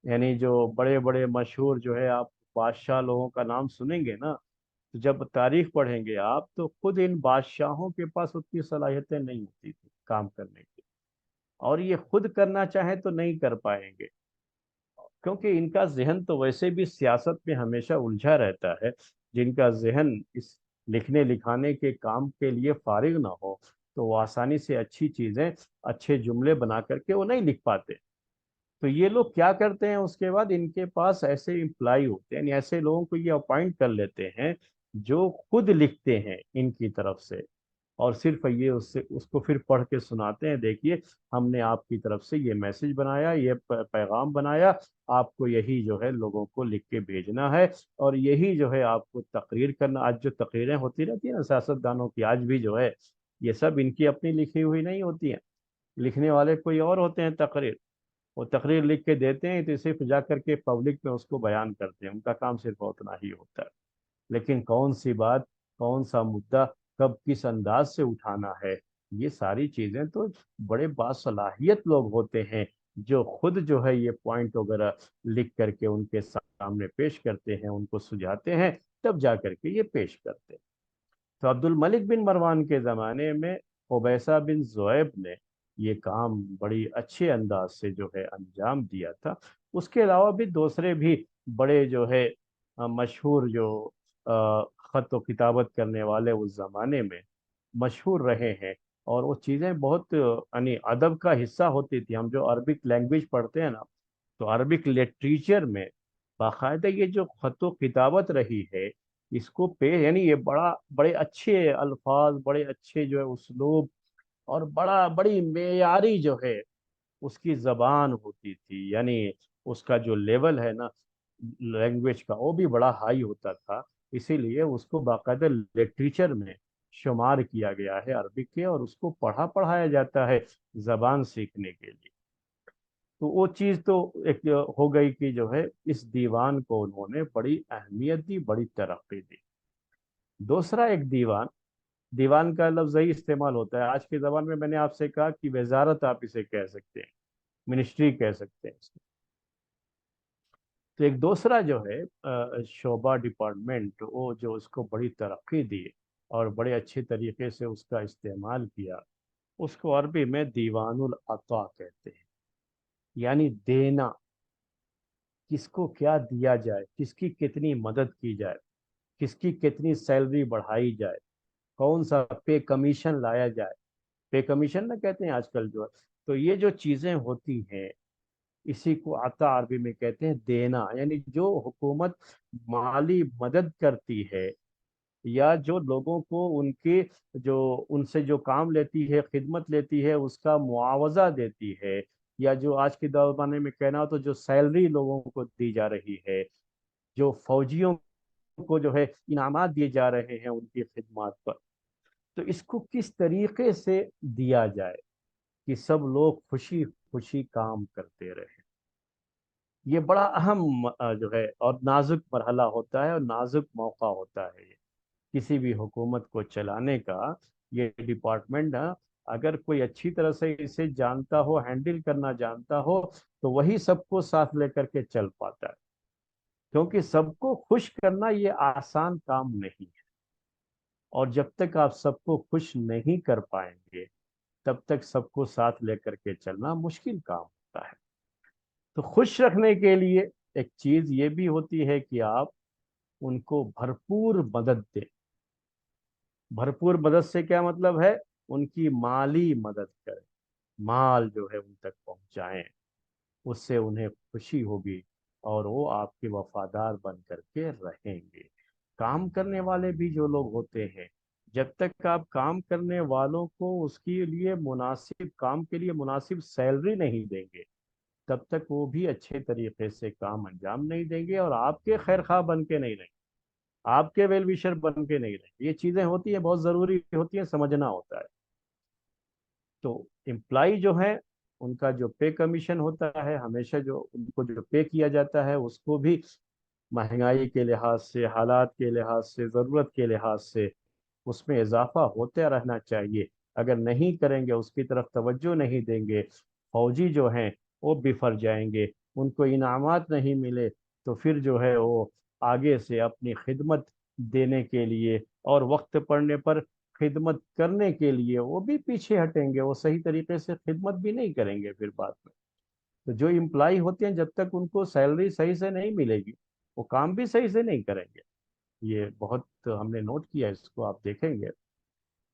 یعنی جو بڑے بڑے مشہور جو ہے آپ بادشاہ لوگوں کا نام سنیں گے نا، تو جب تاریخ پڑھیں گے آپ تو خود ان بادشاہوں کے پاس اتنی صلاحیتیں نہیں ہوتی تھی کام کرنے کی، اور یہ خود کرنا چاہیں تو نہیں کر پائیں گے، کیونکہ ان کا ذہن تو ویسے بھی سیاست میں ہمیشہ الجھا رہتا ہے۔ جن کا ذہن اس لکھنے لکھانے کے کام کے لیے فارغ نہ ہو تو وہ آسانی سے اچھی چیزیں، اچھے جملے بنا کر کے وہ نہیں لکھ پاتے۔ تو یہ لوگ کیا کرتے ہیں، اس کے بعد ان کے پاس ایسے امپلائی ہوتے ہیں، یعنی ایسے لوگوں کو یہ اپوائنٹ کر لیتے ہیں جو خود لکھتے ہیں ان کی طرف سے، اور صرف یہ اس کو پھر پڑھ کے سناتے ہیں، دیکھیے ہم نے آپ کی طرف سے یہ میسج بنایا، یہ پیغام بنایا، آپ کو یہی جو ہے لوگوں کو لکھ کے بھیجنا ہے، اور یہی جو ہے آپ کو تقریر کرنا۔ آج جو تقریریں ہوتی رہتی ہیں نا سیاست دانوں کی، آج بھی جو ہے یہ سب ان کی اپنی لکھی ہوئی نہیں ہوتی ہیں، لکھنے والے کوئی اور ہوتے ہیں۔ تقریر وہ تقریر لکھ کے دیتے ہیں تو صرف جا کر کے پبلک میں اس کو بیان کرتے ہیں، ان کا کام صرف اتنا ہی ہوتا ہے۔ لیکن کون سی بات، کون سا مدعا کب کس انداز سے اٹھانا ہے، یہ ساری چیزیں تو بڑے باصلاحیت لوگ ہوتے ہیں جو خود جو ہے یہ پوائنٹ وغیرہ لکھ کر کے ان کے سامنے پیش کرتے ہیں، ان کو سجھاتے ہیں، تب جا کر کے یہ پیش کرتے ہیں۔ تو عبد الملک بن مروان کے زمانے میں قبیصہ بن ذؤیب نے یہ کام بڑی اچھے انداز سے جو ہے انجام دیا تھا۔ اس کے علاوہ بھی دوسرے بھی بڑے جو ہے مشہور جو خط و کتابت کرنے والے اس زمانے میں مشہور رہے ہیں، اور وہ چیزیں بہت یعنی ادب کا حصہ ہوتی تھی۔ ہم جو عربک لینگویج پڑھتے ہیں نا، تو عربک لٹریچر میں باقاعدہ یہ جو خط و کتابت رہی ہے، اس کو یعنی یہ بڑے اچھے الفاظ، بڑے اچھے جو ہے اسلوب، اور بڑی معیاری جو ہے اس کی زبان ہوتی تھی، یعنی اس کا جو لیول ہے نا لینگویج کا، وہ بھی بڑا ہائی ہوتا تھا۔ اسی لیے اس کو باقاعدہ لٹریچر میں شمار کیا گیا ہے عربک کے، اور اس کو پڑھایا جاتا ہے زبان سیکھنے کے لیے۔ تو وہ چیز تو ایک ہو گئی کہ جو ہے اس دیوان کو انہوں نے بڑی اہمیت دی، بڑی ترقی دی۔ دوسرا ایک دیوان کا لفظ ہی استعمال ہوتا ہے آج کے زبان میں، میں نے آپ سے کہا کہ وزارت آپ اسے کہہ سکتے ہیں، منسٹری کہہ سکتے ہیں اس کو۔ تو ایک دوسرا جو ہے شعبہ ڈپارٹمنٹ، وہ جو اس کو بڑی ترقی دی اور بڑے اچھے طریقے سے اس کا استعمال کیا، اس کو عربی میں دیوان العطا کہتے ہیں، یعنی دینا، کس کو کیا دیا جائے، کس کی کتنی مدد کی جائے، کس کی کتنی سیلری بڑھائی جائے، کون سا پے کمیشن لایا جائے، پے کمیشن نہ کہتے ہیں آج کل جو ہے۔ تو یہ جو چیزیں ہوتی ہیں اسی کو عطا عربی میں کہتے ہیں، دینا، یعنی جو حکومت مالی مدد کرتی ہے، یا جو لوگوں کو ان سے جو کام لیتی ہے، خدمت لیتی ہے، اس کا معاوضہ دیتی ہے، یا جو آج کے زمانے میں کہنا ہو تو جو سیلری لوگوں کو دی جا رہی ہے، جو فوجیوں کو جو ہے انعامات دیے جا رہے ہیں ان کی خدمات پر، تو اس کو کس طریقے سے دیا جائے کہ سب لوگ خوشی خوشی کام کرتے رہے۔ یہ بڑا اہم جو ہے اور نازک مرحلہ ہوتا ہے، اور نازک موقع ہوتا ہے یہ کسی بھی حکومت کو چلانے کا۔ یہ ڈپارٹمنٹ اگر کوئی اچھی طرح سے اسے جانتا ہو، ہینڈل کرنا جانتا ہو، تو وہی سب کو ساتھ لے کر کے چل پاتا ہے، کیونکہ سب کو خوش کرنا یہ آسان کام نہیں ہے، اور جب تک آپ سب کو خوش نہیں کر پائیں گے تب تک سب کو ساتھ لے کر کے چلنا مشکل کام ہوتا ہے۔ تو خوش رکھنے کے لیے ایک چیز یہ بھی ہوتی ہے کہ آپ ان کو بھرپور مدد دیں، بھرپور مدد سے کیا مطلب ہے؟ ان کی مالی مدد کریں، مال جو ہے ان تک پہنچائیں، اس سے انہیں خوشی ہوگی اور وہ آپ کے وفادار بن کر کے رہیں گے۔ کام کرنے والے بھی جو لوگ ہوتے ہیں، جب تک آپ کام کرنے والوں کو اس کے لیے مناسب کام کے لیے مناسب سیلری نہیں دیں گے، تب تک وہ بھی اچھے طریقے سے کام انجام نہیں دیں گے اور آپ کے خیر خواہ بن کے نہیں رہیں گے، آپ کے ویل وشر بن کے نہیں رہیں گے۔ یہ چیزیں ہوتی ہیں، بہت ضروری ہوتی ہیں، سمجھنا ہوتا ہے۔ تو امپلائی جو ہے، ان کا جو پے کمیشن ہوتا ہے، ہمیشہ جو ان کو جو پے کیا جاتا ہے، اس کو بھی مہنگائی کے لحاظ سے، حالات کے لحاظ سے، ضرورت کے لحاظ سے اس میں اضافہ ہوتا رہنا چاہیے۔ اگر نہیں کریں گے، اس کی طرف توجہ نہیں دیں گے، فوجی جو ہیں وہ بفر جائیں گے، ان کو انعامات نہیں ملے، تو پھر جو ہے وہ آگے سے اپنی خدمت دینے کے لیے اور وقت پڑنے پر خدمت کرنے کے لیے وہ بھی پیچھے ہٹیں گے، وہ صحیح طریقے سے خدمت بھی نہیں کریں گے پھر بعد میں۔ تو جو امپلائی ہوتے ہیں، جب تک ان کو سیلری صحیح سے نہیں ملے گی، وہ کام بھی صحیح سے نہیں کریں گے۔ یہ بہت ہم نے نوٹ کیا، اس کو آپ دیکھیں گے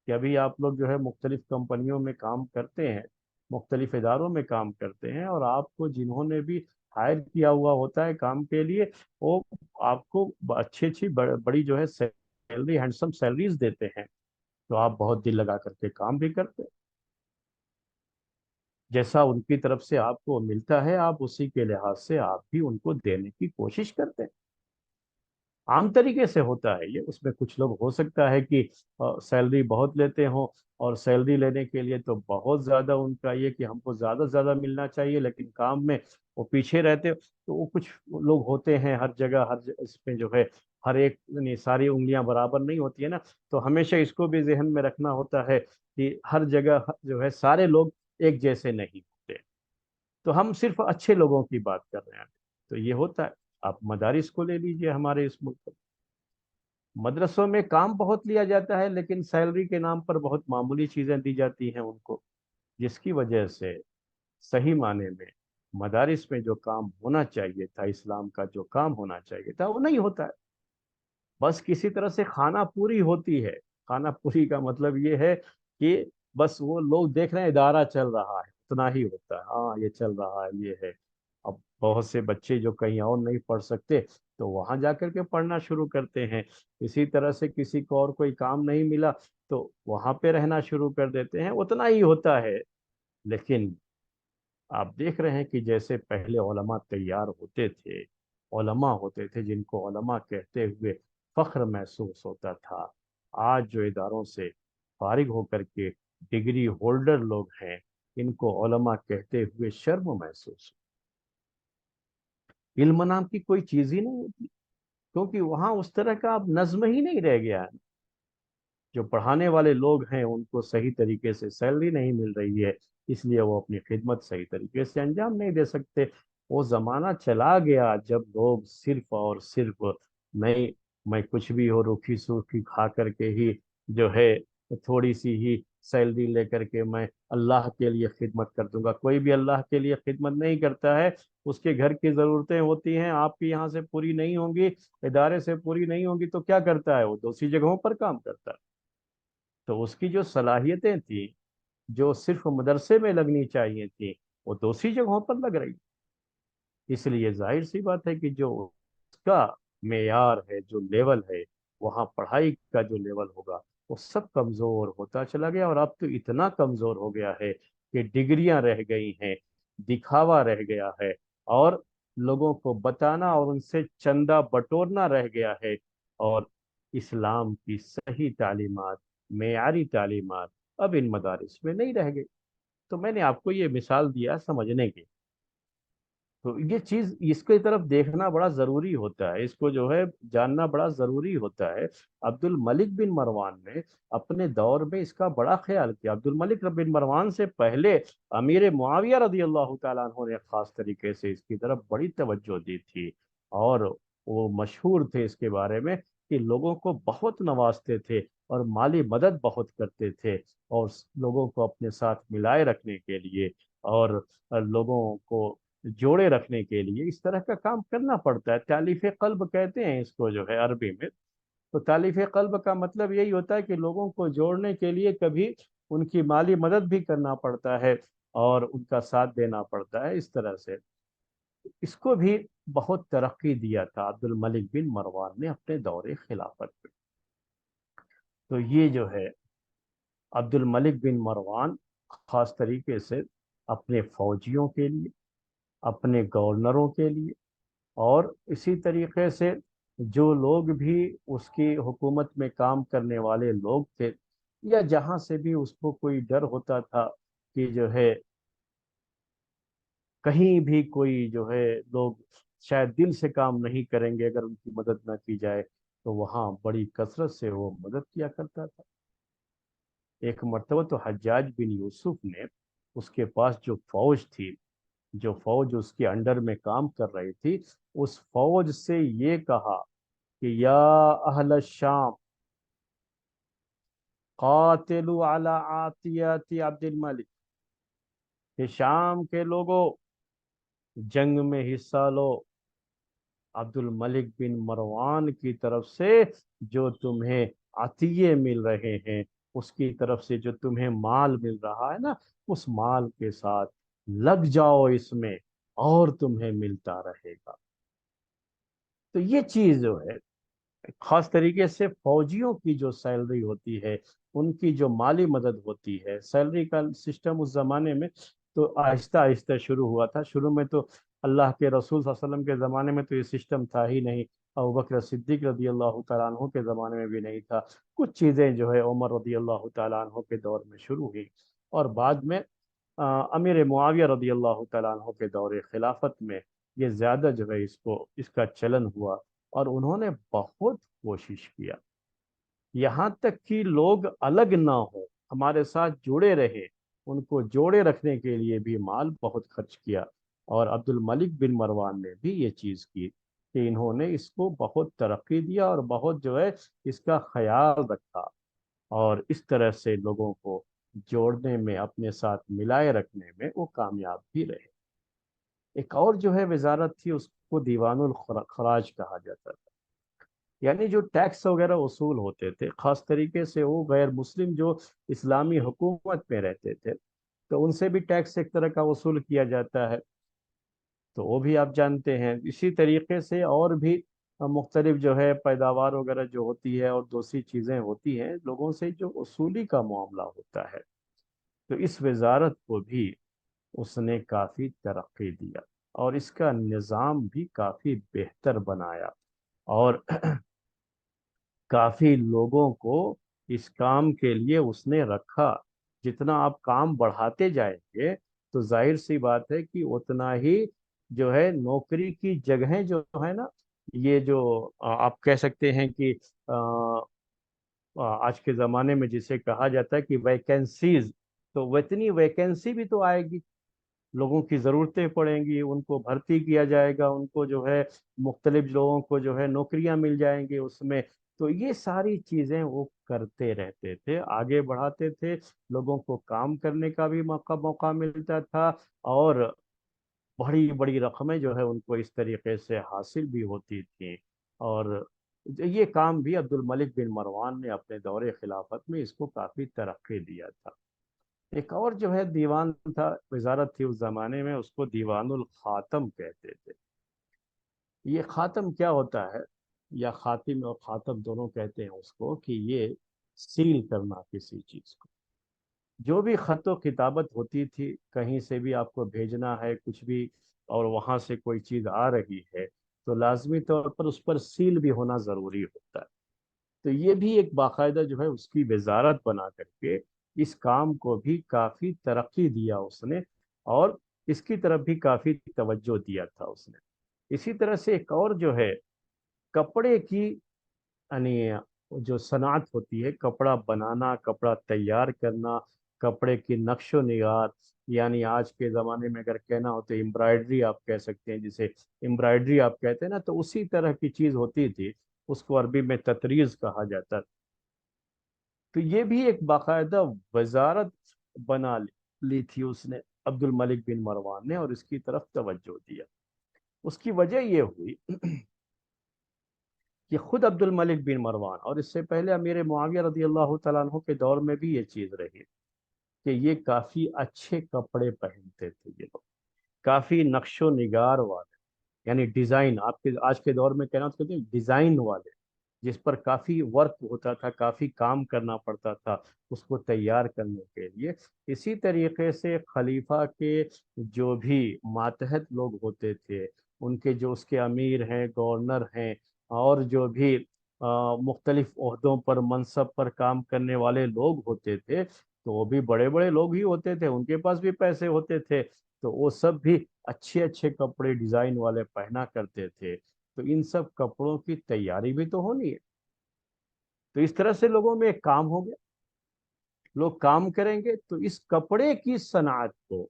کہ ابھی آپ لوگ جو ہے مختلف کمپنیوں میں کام کرتے ہیں، مختلف اداروں میں کام کرتے ہیں، اور آپ کو جنہوں نے بھی ہائر کیا ہوا ہوتا ہے کام کے لیے، وہ آپ کو اچھی اچھی بڑی جو ہے سیلری، ہینڈسم سیلریز دیتے ہیں، تو آپ بہت دل لگا کر کے کام بھی کرتے ہیں۔ جیسا ان کی طرف سے آپ کو ملتا ہے، آپ اسی کے لحاظ سے آپ بھی ان کو دینے کی کوشش کرتے ہیں۔ عام طریقے سے ہوتا ہے یہ، اس میں کچھ لوگ ہو سکتا ہے کہ سیلری بہت لیتے ہوں، اور سیلری لینے کے لیے تو بہت زیادہ ان کا یہ کہ ہم کو زیادہ سے زیادہ ملنا چاہیے، لیکن کام میں وہ پیچھے رہتے، تو وہ کچھ لوگ ہوتے ہیں ہر جگہ، اس میں جو ہے ہر ایک، یعنی ساری انگلیاں برابر نہیں ہوتی ہے نا، تو ہمیشہ اس کو بھی ذہن میں رکھنا ہوتا ہے کہ ہر جگہ جو ہے سارے لوگ ایک جیسے نہیں ہوتے۔ تو ہم صرف اچھے لوگوں کی بات کر رہے ہیں، تو یہ ہوتا ہے۔ آپ مدارس کو لے لیجئے، ہمارے اس ملک میں مدرسوں میں کام بہت لیا جاتا ہے، لیکن سیلری کے نام پر بہت معمولی چیزیں دی جاتی ہیں ان کو، جس کی وجہ سے صحیح معنی میں مدارس میں جو کام ہونا چاہیے تھا، اسلام کا جو کام ہونا چاہیے تھا، وہ نہیں ہوتا ہے۔ بس کسی طرح سے خانہ پوری ہوتی ہے۔ خانہ پوری کا مطلب یہ ہے کہ بس وہ لوگ دیکھ رہے ہیں ادارہ چل رہا ہے، اتنا ہی ہوتا ہے، ہاں یہ چل رہا ہے، یہ ہے۔ اب بہت سے بچے جو کہیں اور نہیں پڑھ سکتے، تو وہاں جا کر کے پڑھنا شروع کرتے ہیں۔ اسی طرح سے کسی کو اور کوئی کام نہیں ملا، تو وہاں پہ رہنا شروع کر دیتے ہیں، اتنا ہی ہوتا ہے۔ لیکن آپ دیکھ رہے ہیں کہ جیسے پہلے علماء تیار ہوتے تھے، علماء ہوتے تھے جن کو علماء کہتے ہوئے فخر محسوس ہوتا تھا، آج جو اداروں سے فارغ ہو کر کے ڈگری ہولڈر لوگ ہیں، ان کو علماء کہتے ہوئے شرم محسوس ہو۔ علم نام کی کوئی چیز ہی نہیں ہوتی، کیونکہ وہاں اس طرح کا اب نظم ہی نہیں رہ گیا ہے۔ جو پڑھانے والے لوگ ہیں ان کو صحیح طریقے سے سیلری نہیں مل رہی ہے، اس لیے وہ اپنی خدمت صحیح طریقے سے انجام نہیں دے سکتے۔ وہ زمانہ چلا گیا جب لوگ صرف اور صرف نہیں، میں کچھ بھی ہو روکھی سوکھی کھا کر کے ہی جو ہے تھوڑی سی ہی سیلری لے کر کے میں اللہ کے لیے خدمت کر دوں گا۔ کوئی بھی اللہ کے لیے خدمت نہیں کرتا ہے، اس کے گھر کی ضرورتیں ہوتی ہیں، آپ کی یہاں سے پوری نہیں ہوں گی، ادارے سے پوری نہیں ہوں گی، تو کیا کرتا ہے؟ وہ دوسری جگہوں پر کام کرتا ہے۔ تو اس کی جو صلاحیتیں تھیں، جو صرف مدرسے میں لگنی چاہیے تھیں، وہ دوسری جگہوں پر لگ رہی۔ اس لیے ظاہر سی بات ہے کہ جو اس کا معیار ہے، جو لیول ہے، وہاں پڑھائی کا جو لیول ہوگا، وہ سب کمزور ہوتا چلا گیا، اور اب تو اتنا کمزور ہو گیا ہے کہ ڈگریاں رہ گئی ہیں، دکھاوا رہ گیا ہے، اور لوگوں کو بتانا اور ان سے چندہ بٹورنا رہ گیا ہے، اور اسلام کی صحیح تعلیمات، معیاری تعلیمات اب ان مدارس میں نہیں رہ گئی۔ تو میں نے آپ کو یہ مثال دیا سمجھنے کی۔ تو یہ چیز، اس کی طرف دیکھنا بڑا ضروری ہوتا ہے، اس کو جو ہے جاننا بڑا ضروری ہوتا ہے۔ عبد الملک بن مروان نے اپنے دور میں اس کا بڑا خیال کیا۔ عبد الملک بن مروان سے پہلے امیر معاویہ رضی اللہ تعالیٰ عنہ نے خاص طریقے سے اس کی طرف بڑی توجہ دی تھی، اور وہ مشہور تھے اس کے بارے میں کہ لوگوں کو بہت نوازتے تھے اور مالی مدد بہت کرتے تھے، اور لوگوں کو اپنے ساتھ ملائے رکھنے کے لیے اور لوگوں کو جوڑے رکھنے کے لیے اس طرح کا کام کرنا پڑتا ہے۔ تالیف قلب کہتے ہیں اس کو جو ہے عربی میں۔ تو تالیف قلب کا مطلب یہی ہوتا ہے کہ لوگوں کو جوڑنے کے لیے کبھی ان کی مالی مدد بھی کرنا پڑتا ہے اور ان کا ساتھ دینا پڑتا ہے، اس طرح سے اس کو بھی بہت ترقی دیا تھا عبد الملک بن مروان نے اپنے دور خلافت میں۔ تو یہ جو ہے عبد الملک بن مروان خاص طریقے سے اپنے فوجیوں کے لیے، اپنے گورنروں کے لیے، اور اسی طریقے سے جو لوگ بھی اس کی حکومت میں کام کرنے والے لوگ تھے، یا جہاں سے بھی اس کو کوئی ڈر ہوتا تھا کہ جو ہے کہیں بھی کوئی جو ہے لوگ شاید دل سے کام نہیں کریں گے اگر ان کی مدد نہ کی جائے، تو وہاں بڑی کثرت سے وہ مدد کیا کرتا تھا۔ ایک مرتبہ تو حجاج بن یوسف نے اس کے پاس جو فوج تھی، جو فوج اس کے انڈر میں کام کر رہی تھی، اس فوج سے یہ کہا کہ یا اہل الشام قاتلوا علی عاطیات عبد الملک، کہ شام کے لوگوں جنگ میں حصہ لو عبد الملک بن مروان کی طرف سے، جو تمہیں عطیے مل رہے ہیں، اس کی طرف سے جو تمہیں مال مل رہا ہے نا، اس مال کے ساتھ لگ جاؤ اس میں، اور تمہیں ملتا رہے گا۔ تو یہ چیز جو ہے خاص طریقے سے فوجیوں کی جو سیلری ہوتی ہے، ان کی جو مالی مدد ہوتی ہے، سیلری کا سسٹم اس زمانے میں تو آہستہ آہستہ شروع ہوا تھا۔ شروع میں تو اللہ کے رسول صلی اللہ علیہ وسلم کے زمانے میں تو یہ سسٹم تھا ہی نہیں، ابوبکر صدیق رضی اللہ تعالیٰ عنہ کے زمانے میں بھی نہیں تھا۔ کچھ چیزیں جو ہے عمر رضی اللہ تعالیٰ عنہ کے دور میں شروع ہوئی، اور بعد میں امیر معاویہ رضی اللہ تعالیٰ عنہ کے دور خلافت میں یہ زیادہ جو ہے اس کا چلن ہوا، اور انہوں نے بہت کوشش کیا یہاں تک کہ لوگ الگ نہ ہوں، ہمارے ساتھ جڑے رہے، ان کو جوڑے رکھنے کے لیے بھی مال بہت خرچ کیا۔ اور عبد الملک بن مروان نے بھی یہ چیز کی کہ انہوں نے اس کو بہت ترقی دیا اور بہت جو ہے اس کا خیال رکھا، اور اس طرح سے لوگوں کو جوڑنے میں، اپنے ساتھ ملائے رکھنے میں وہ کامیاب بھی رہے۔ ایک اور جو ہے وزارت تھی، اس کو دیوان الخراج کہا جاتا تھا، یعنی جو ٹیکس وغیرہ وصول ہوتے تھے، خاص طریقے سے وہ غیر مسلم جو اسلامی حکومت میں رہتے تھے، تو ان سے بھی ٹیکس ایک طرح کا وصول کیا جاتا ہے، تو وہ بھی آپ جانتے ہیں۔ اسی طریقے سے اور بھی مختلف جو ہے پیداوار وغیرہ جو ہوتی ہے اور دوسری چیزیں ہوتی ہیں، لوگوں سے جو وصولی کا معاملہ ہوتا ہے، تو اس وزارت کو بھی اس نے کافی ترقی دیا اور اس کا نظام بھی کافی بہتر بنایا، اور کافی لوگوں کو اس کام کے لیے اس نے رکھا۔ جتنا آپ کام بڑھاتے جائیں گے تو ظاہر سی بات ہے کہ اتنا ہی جو ہے نوکری کی جگہیں جو ہے نا، یہ جو آپ کہہ سکتے ہیں کہ آج کے زمانے میں جسے کہا جاتا ہے کہ ویکنسیز، تو اتنی ویکنسی بھی تو آئے گی، لوگوں کی ضرورتیں پڑیں گی، ان کو بھرتی کیا جائے گا، ان کو جو ہے مختلف لوگوں کو جو ہے نوکریاں مل جائیں گی اس میں۔ تو یہ ساری چیزیں وہ کرتے رہتے تھے، آگے بڑھاتے تھے، لوگوں کو کام کرنے کا بھی موقع ملتا تھا، اور بڑی بڑی رقمیں جو ہے ان کو اس طریقے سے حاصل بھی ہوتی تھیں۔ اور یہ کام بھی عبد الملک بن مروان نے اپنے دور خلافت میں اس کو کافی ترقی دیا تھا۔ ایک اور جو ہے دیوان تھا، وزارت تھی اس زمانے میں، اس کو دیوان الخاتم کہتے تھے۔ یہ خاتم کیا ہوتا ہے، یا خاتم اور خاتم دونوں کہتے ہیں اس کو، کہ یہ سیل کرنا کسی چیز کو، جو بھی خط و کتابت ہوتی تھی، کہیں سے بھی آپ کو بھیجنا ہے کچھ بھی، اور وہاں سے کوئی چیز آ رہی ہے، تو لازمی طور پر اس پر سیل بھی ہونا ضروری ہوتا ہے۔ تو یہ بھی ایک باقاعدہ جو ہے اس کی وزارت بنا کر کے اس کام کو بھی کافی ترقی دیا اس نے، اور اس کی طرف بھی کافی توجہ دیا تھا اس نے۔ اسی طرح سے ایک اور جو ہے کپڑے کی، یعنی جو صنعت ہوتی ہے، کپڑا بنانا، کپڑا تیار کرنا، کپڑے کی نقش و نگار، یعنی آج کے زمانے میں اگر کہنا ہو تو امبرائڈری آپ کہہ سکتے ہیں، جسے امبرائڈری آپ کہتے ہیں نا، تو اسی طرح کی چیز ہوتی تھی، اس کو عربی میں تطریز کہا جاتا تھا۔ تو یہ بھی ایک باقاعدہ وزارت بنا لی تھی اس نے، عبد الملک بن مروان نے، اور اس کی طرف توجہ دیا۔ اس کی وجہ یہ ہوئی کہ خود عبد الملک بن مروان اور اس سے پہلے امیر معاویہ رضی اللہ تعالیٰ عنہ کے دور میں بھی یہ چیز رہی کہ یہ کافی اچھے کپڑے پہنتے تھے یہ لوگ، کافی نقش و نگار والے، یعنی ڈیزائن، آپ کے آج کے دور میں کہنا تو کہتے ہیں ڈیزائن والے، جس پر کافی ورک ہوتا تھا، کافی کام کرنا پڑتا تھا اس کو تیار کرنے کے لیے۔ اسی طریقے سے خلیفہ کے جو بھی ماتحت لوگ ہوتے تھے، ان کے جو اس کے امیر ہیں، گورنر ہیں، اور جو بھی مختلف عہدوں پر منصب پر کام کرنے والے لوگ ہوتے تھے، تو وہ بھی بڑے بڑے لوگ ہی ہوتے تھے، ان کے پاس بھی پیسے ہوتے تھے، تو وہ سب بھی اچھے اچھے کپڑے ڈیزائن والے پہنا کرتے تھے۔ تو ان سب کپڑوں کی تیاری بھی تو ہونی ہے۔ تو اس طرح سے لوگوں میں ایک کام ہو گیا، لوگ کام کریں گے تو اس کپڑے کی صنعت کو،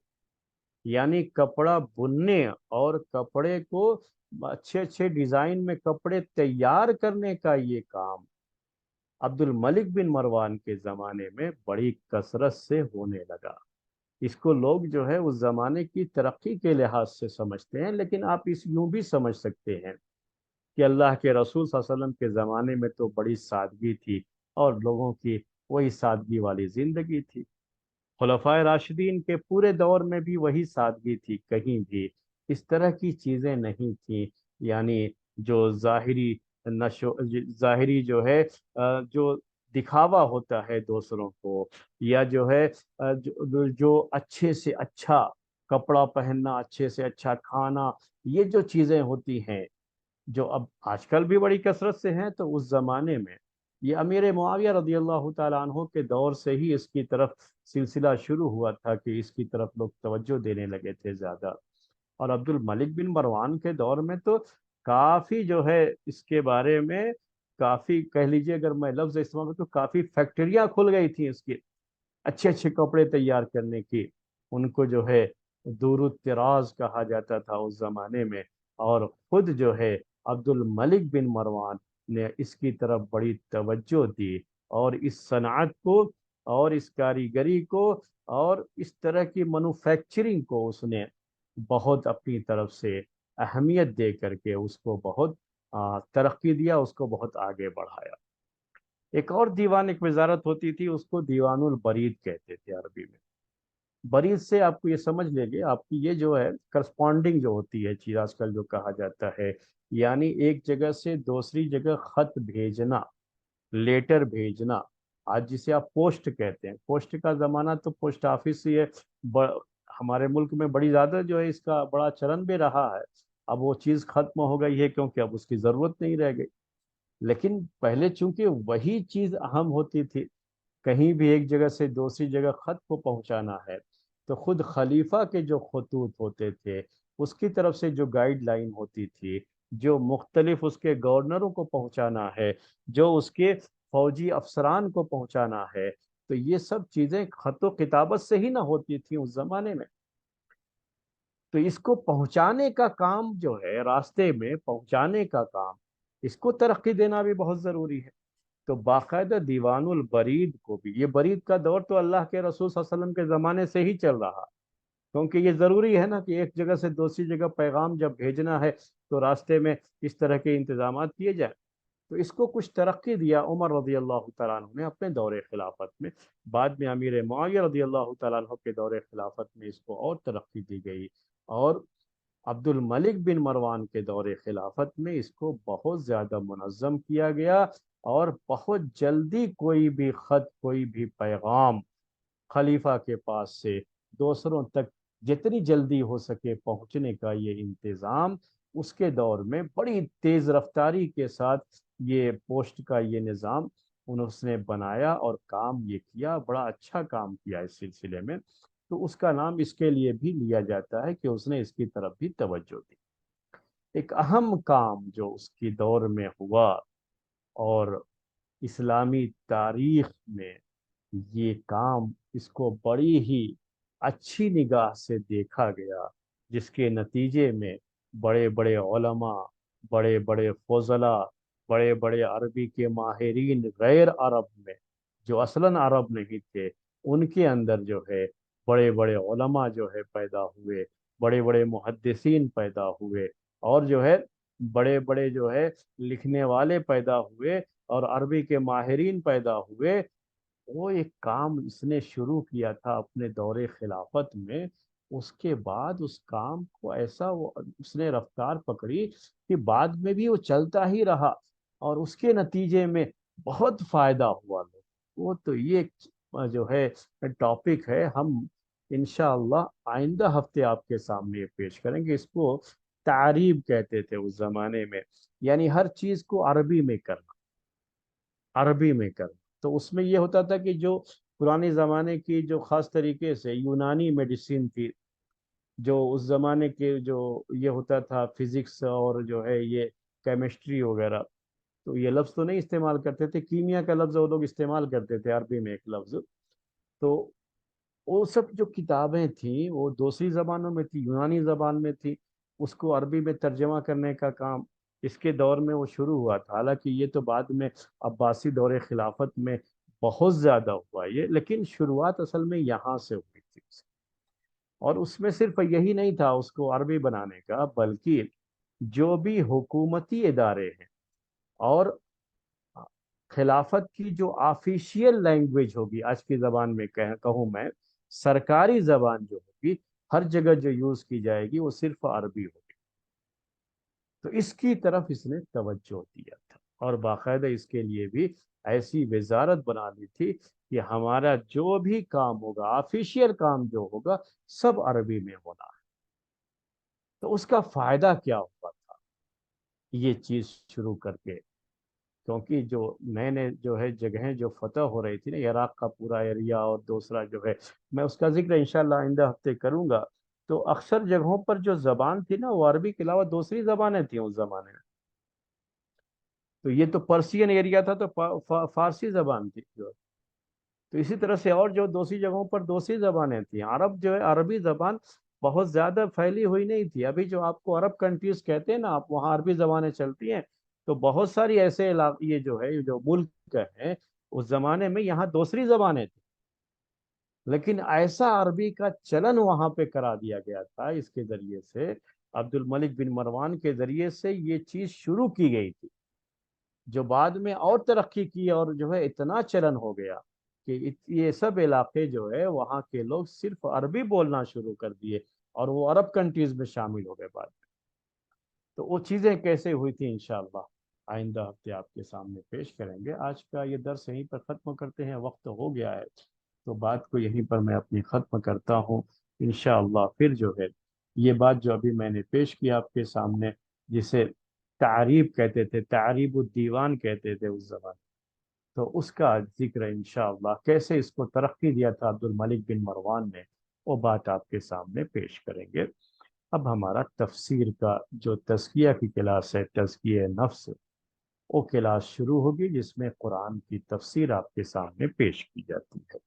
یعنی کپڑا بننے اور کپڑے کو اچھے اچھے ڈیزائن میں کپڑے تیار کرنے کا یہ کام عبد الملک بن مروان کے زمانے میں بڑی کثرت سے ہونے لگا۔ اس کو لوگ جو ہے اس زمانے کی ترقی کے لحاظ سے سمجھتے ہیں، لیکن آپ اس یوں بھی سمجھ سکتے ہیں کہ اللہ کے رسول صلی اللہ علیہ وسلم کے زمانے میں تو بڑی سادگی تھی، اور لوگوں کی وہی سادگی والی زندگی تھی۔ خلفائے راشدین کے پورے دور میں بھی وہی سادگی تھی، کہیں بھی اس طرح کی چیزیں نہیں تھیں، یعنی جو ظاہری جو ہے جو دکھاوا ہوتا ہے دوسروں کو، یا جو ہے جو اچھے سے اچھا کپڑا پہننا، اچھے سے اچھا کھانا، یہ جو چیزیں ہوتی ہیں جو اب آج کل بھی بڑی کثرت سے ہیں، تو اس زمانے میں یہ امیر معاویہ رضی اللہ تعالیٰ عنہ کے دور سے ہی اس کی طرف سلسلہ شروع ہوا تھا کہ اس کی طرف لوگ توجہ دینے لگے تھے زیادہ۔ اور عبد الملک بن مروان کے دور میں تو کافی جو ہے اس کے بارے میں، کافی کہہ لیجئے اگر میں لفظ استعمال کروں تو کافی فیکٹریاں کھل گئی تھیں اس کی، اچھے اچھے کپڑے تیار کرنے کی۔ ان کو جو ہے دور الطراز کہا جاتا تھا اس زمانے میں، اور خود جو ہے عبد الملک بن مروان نے اس کی طرف بڑی توجہ دی، اور اس صنعت کو اور اس کاریگری کو اور اس طرح کی مینوفیکچرنگ کو اس نے بہت اپنی طرف سے اہمیت دے کر کے اس کو بہت ترقی دیا، اس کو بہت آگے بڑھایا۔ ایک اور دیوان، ایک وزارت ہوتی تھی، اس کو دیوان البرید کہتے تھے عربی میں۔ برید سے آپ کو یہ سمجھ لیں گے، آپ کی یہ جو ہے کرسپونڈنگ جو ہوتی ہے چیز، آج کل جو کہا جاتا ہے، یعنی ایک جگہ سے دوسری جگہ خط بھیجنا، لیٹر بھیجنا، آج جسے آپ پوسٹ کہتے ہیں۔ پوسٹ کا زمانہ تو پوسٹ آفس ہی ہے، ہمارے ملک میں بڑی زیادہ جو ہے اس کا بڑا چلن بھی رہا ہے۔ اب وہ چیز ختم ہو گئی ہے کیونکہ اب اس کی ضرورت نہیں رہ گئی، لیکن پہلے چونکہ وہی چیز اہم ہوتی تھی، کہیں بھی ایک جگہ سے دوسری جگہ خط کو پہنچانا ہے، تو خود خلیفہ کے جو خطوط ہوتے تھے، اس کی طرف سے جو گائیڈ لائن ہوتی تھی، جو مختلف اس کے گورنروں کو پہنچانا ہے، جو اس کے فوجی افسران کو پہنچانا ہے، تو یہ سب چیزیں خط و کتابت سے ہی نہ ہوتی تھیں اس زمانے میں۔ تو اس کو پہنچانے کا کام جو ہے، راستے میں پہنچانے کا کام، اس کو ترقی دینا بھی بہت ضروری ہے۔ تو باقاعدہ دیوان البرید کو بھی، یہ برید کا دور تو اللہ کے رسول صلی اللہ علیہ وسلم کے زمانے سے ہی چل رہا، کیونکہ یہ ضروری ہے نا کہ ایک جگہ سے دوسری جگہ پیغام جب بھیجنا ہے تو راستے میں اس طرح کے انتظامات کیے جائیں۔ تو اس کو کچھ ترقی دیا عمر رضی اللہ تعالیٰ عنہ نے اپنے دور خلافت میں، بعد میں امیر معاویہ رضی اللہ تعالیٰ عنہ کے دور خلافت میں اس کو اور ترقی دی گئی، اور عبد الملک بن مروان کے دور خلافت میں اس کو بہت زیادہ منظم کیا گیا، اور بہت جلدی کوئی بھی خط، کوئی بھی پیغام خلیفہ کے پاس سے دوسروں تک جتنی جلدی ہو سکے پہنچنے کا یہ انتظام اس کے دور میں بڑی تیز رفتاری کے ساتھ یہ پوسٹ کا یہ نظام اس نے بنایا اور کام یہ کیا، بڑا اچھا کام کیا اس سلسلے میں۔ تو اس کا نام اس کے لیے بھی لیا جاتا ہے کہ اس نے اس کی طرف بھی توجہ دی۔ ایک اہم کام جو اس کی دور میں ہوا، اور اسلامی تاریخ میں یہ کام، اس کو بڑی ہی اچھی نگاہ سے دیکھا گیا، جس کے نتیجے میں بڑے بڑے علماء، بڑے بڑے فضلاء، بڑے بڑے عربی کے ماہرین غیر عرب میں، جو اصلاً عرب نہیں تھے، ان کے اندر جو ہے بڑے بڑے علماء جو ہے پیدا ہوئے، بڑے بڑے محدثین پیدا ہوئے، اور جو ہے بڑے بڑے جو ہے لکھنے والے پیدا ہوئے اور عربی کے ماہرین پیدا ہوئے. وہ ایک کام اس نے شروع کیا تھا اپنے دور خلافت میں. اس کے بعد اس کام کو ایسا اس نے رفتار پکڑی کہ بعد میں بھی وہ چلتا ہی رہا اور اس کے نتیجے میں بہت فائدہ ہوا لوگ. وہ تو یہ جو ہے ٹاپک ہے، ہم انشاءاللہ آئندہ ہفتے آپ کے سامنے پیش کریں گے. اس کو تعریب کہتے تھے اس زمانے میں، یعنی ہر چیز کو عربی میں کرنا، عربی میں کرنا. تو اس میں یہ ہوتا تھا کہ جو پرانے زمانے کی جو خاص طریقے سے یونانی میڈیسین تھی، جو اس زمانے کے جو یہ ہوتا تھا فزکس اور جو ہے یہ کیمسٹری وغیرہ، تو یہ لفظ تو نہیں استعمال کرتے تھے، کیمیا کا لفظ وہ لوگ استعمال کرتے تھے عربی میں ایک لفظ. تو وہ سب جو کتابیں تھیں وہ دوسری زبانوں میں تھی، یونانی زبان میں تھی. اس کو عربی میں ترجمہ کرنے کا کام اس کے دور میں وہ شروع ہوا تھا. حالانکہ یہ تو بعد میں عباسی دور خلافت میں بہت زیادہ ہوا یہ، لیکن شروعات اصل میں یہاں سے ہوئی تھی. اور اس میں صرف یہی نہیں تھا اس کو عربی بنانے کا، بلکہ جو بھی حکومتی ادارے ہیں اور خلافت کی جو آفیشیل لینگویج ہوگی، آج کی زبان میں کہوں میں سرکاری زبان جو ہوگی، ہر جگہ جو یوز کی جائے گی وہ صرف عربی ہوگی. تو اس کی طرف اس نے توجہ دیا تھا اور باقاعدہ اس کے لیے بھی ایسی وزارت بنا دی تھی کہ ہمارا جو بھی کام ہوگا، آفیشیل کام جو ہوگا، سب عربی میں ہونا ہے. تو اس کا فائدہ کیا ہوا تھا یہ چیز شروع کر کے؟ کیونکہ جو نئے نئے جو ہے جگہیں جو فتح ہو رہی تھی نا، عراق کا پورا ایریا اور دوسرا جو ہے، میں اس کا ذکر انشاءاللہ آئندہ ہفتے کروں گا. تو اکثر جگہوں پر جو زبان تھی نا وہ عربی کے علاوہ دوسری زبانیں تھیں اس زمانے میں. تو یہ تو پرسین ایریا تھا تو فارسی زبان تھی جو. تو اسی طرح سے اور جو دوسری جگہوں پر دوسری زبانیں تھیں. عرب جو ہے عربی زبان بہت زیادہ پھیلی ہوئی نہیں تھی. ابھی جو آپ کو عرب کنٹریز کہتے ہیں نا، آپ وہاں عربی زبانیں چلتی ہیں. تو بہت ساری ایسے علاقے یہ جو ہے جو ملک ہیں اس زمانے میں یہاں دوسری زبانیں تھیں، لیکن ایسا عربی کا چلن وہاں پہ کرا دیا گیا تھا اس کے ذریعے سے، عبد الملک بن مروان کے ذریعے سے یہ چیز شروع کی گئی تھی، جو بعد میں اور ترقی کی اور جو ہے اتنا چلن ہو گیا کہ یہ سب علاقے جو ہے وہاں کے لوگ صرف عربی بولنا شروع کر دیے اور وہ عرب کنٹریز میں شامل ہو گئے بعد میں. تو وہ چیزیں کیسے ہوئی تھیں انشاءاللہ آئندہ ہفتے آپ کے سامنے پیش کریں گے. آج کا یہ درس یہیں پر ختم کرتے ہیں، وقت ہو گیا ہے. تو بات کو یہیں پر میں اپنی ختم کرتا ہوں. انشاءاللہ پھر جو ہے یہ بات جو ابھی میں نے پیش کی آپ کے سامنے، جسے تعریب کہتے تھے، تعریب الدیوان کہتے تھے اس زمانے، تو اس کا ذکر انشاءاللہ کیسے اس کو ترقی دیا تھا عبد الملک بن مروان نے، وہ بات آپ کے سامنے پیش کریں گے. اب ہمارا تفسیر کا جو تزکیہ کی کلاس ہے، تزکیہ نفس، وہ کلاس شروع ہوگی جس میں قرآن کی تفسیر آپ کے سامنے پیش کی جاتی ہے.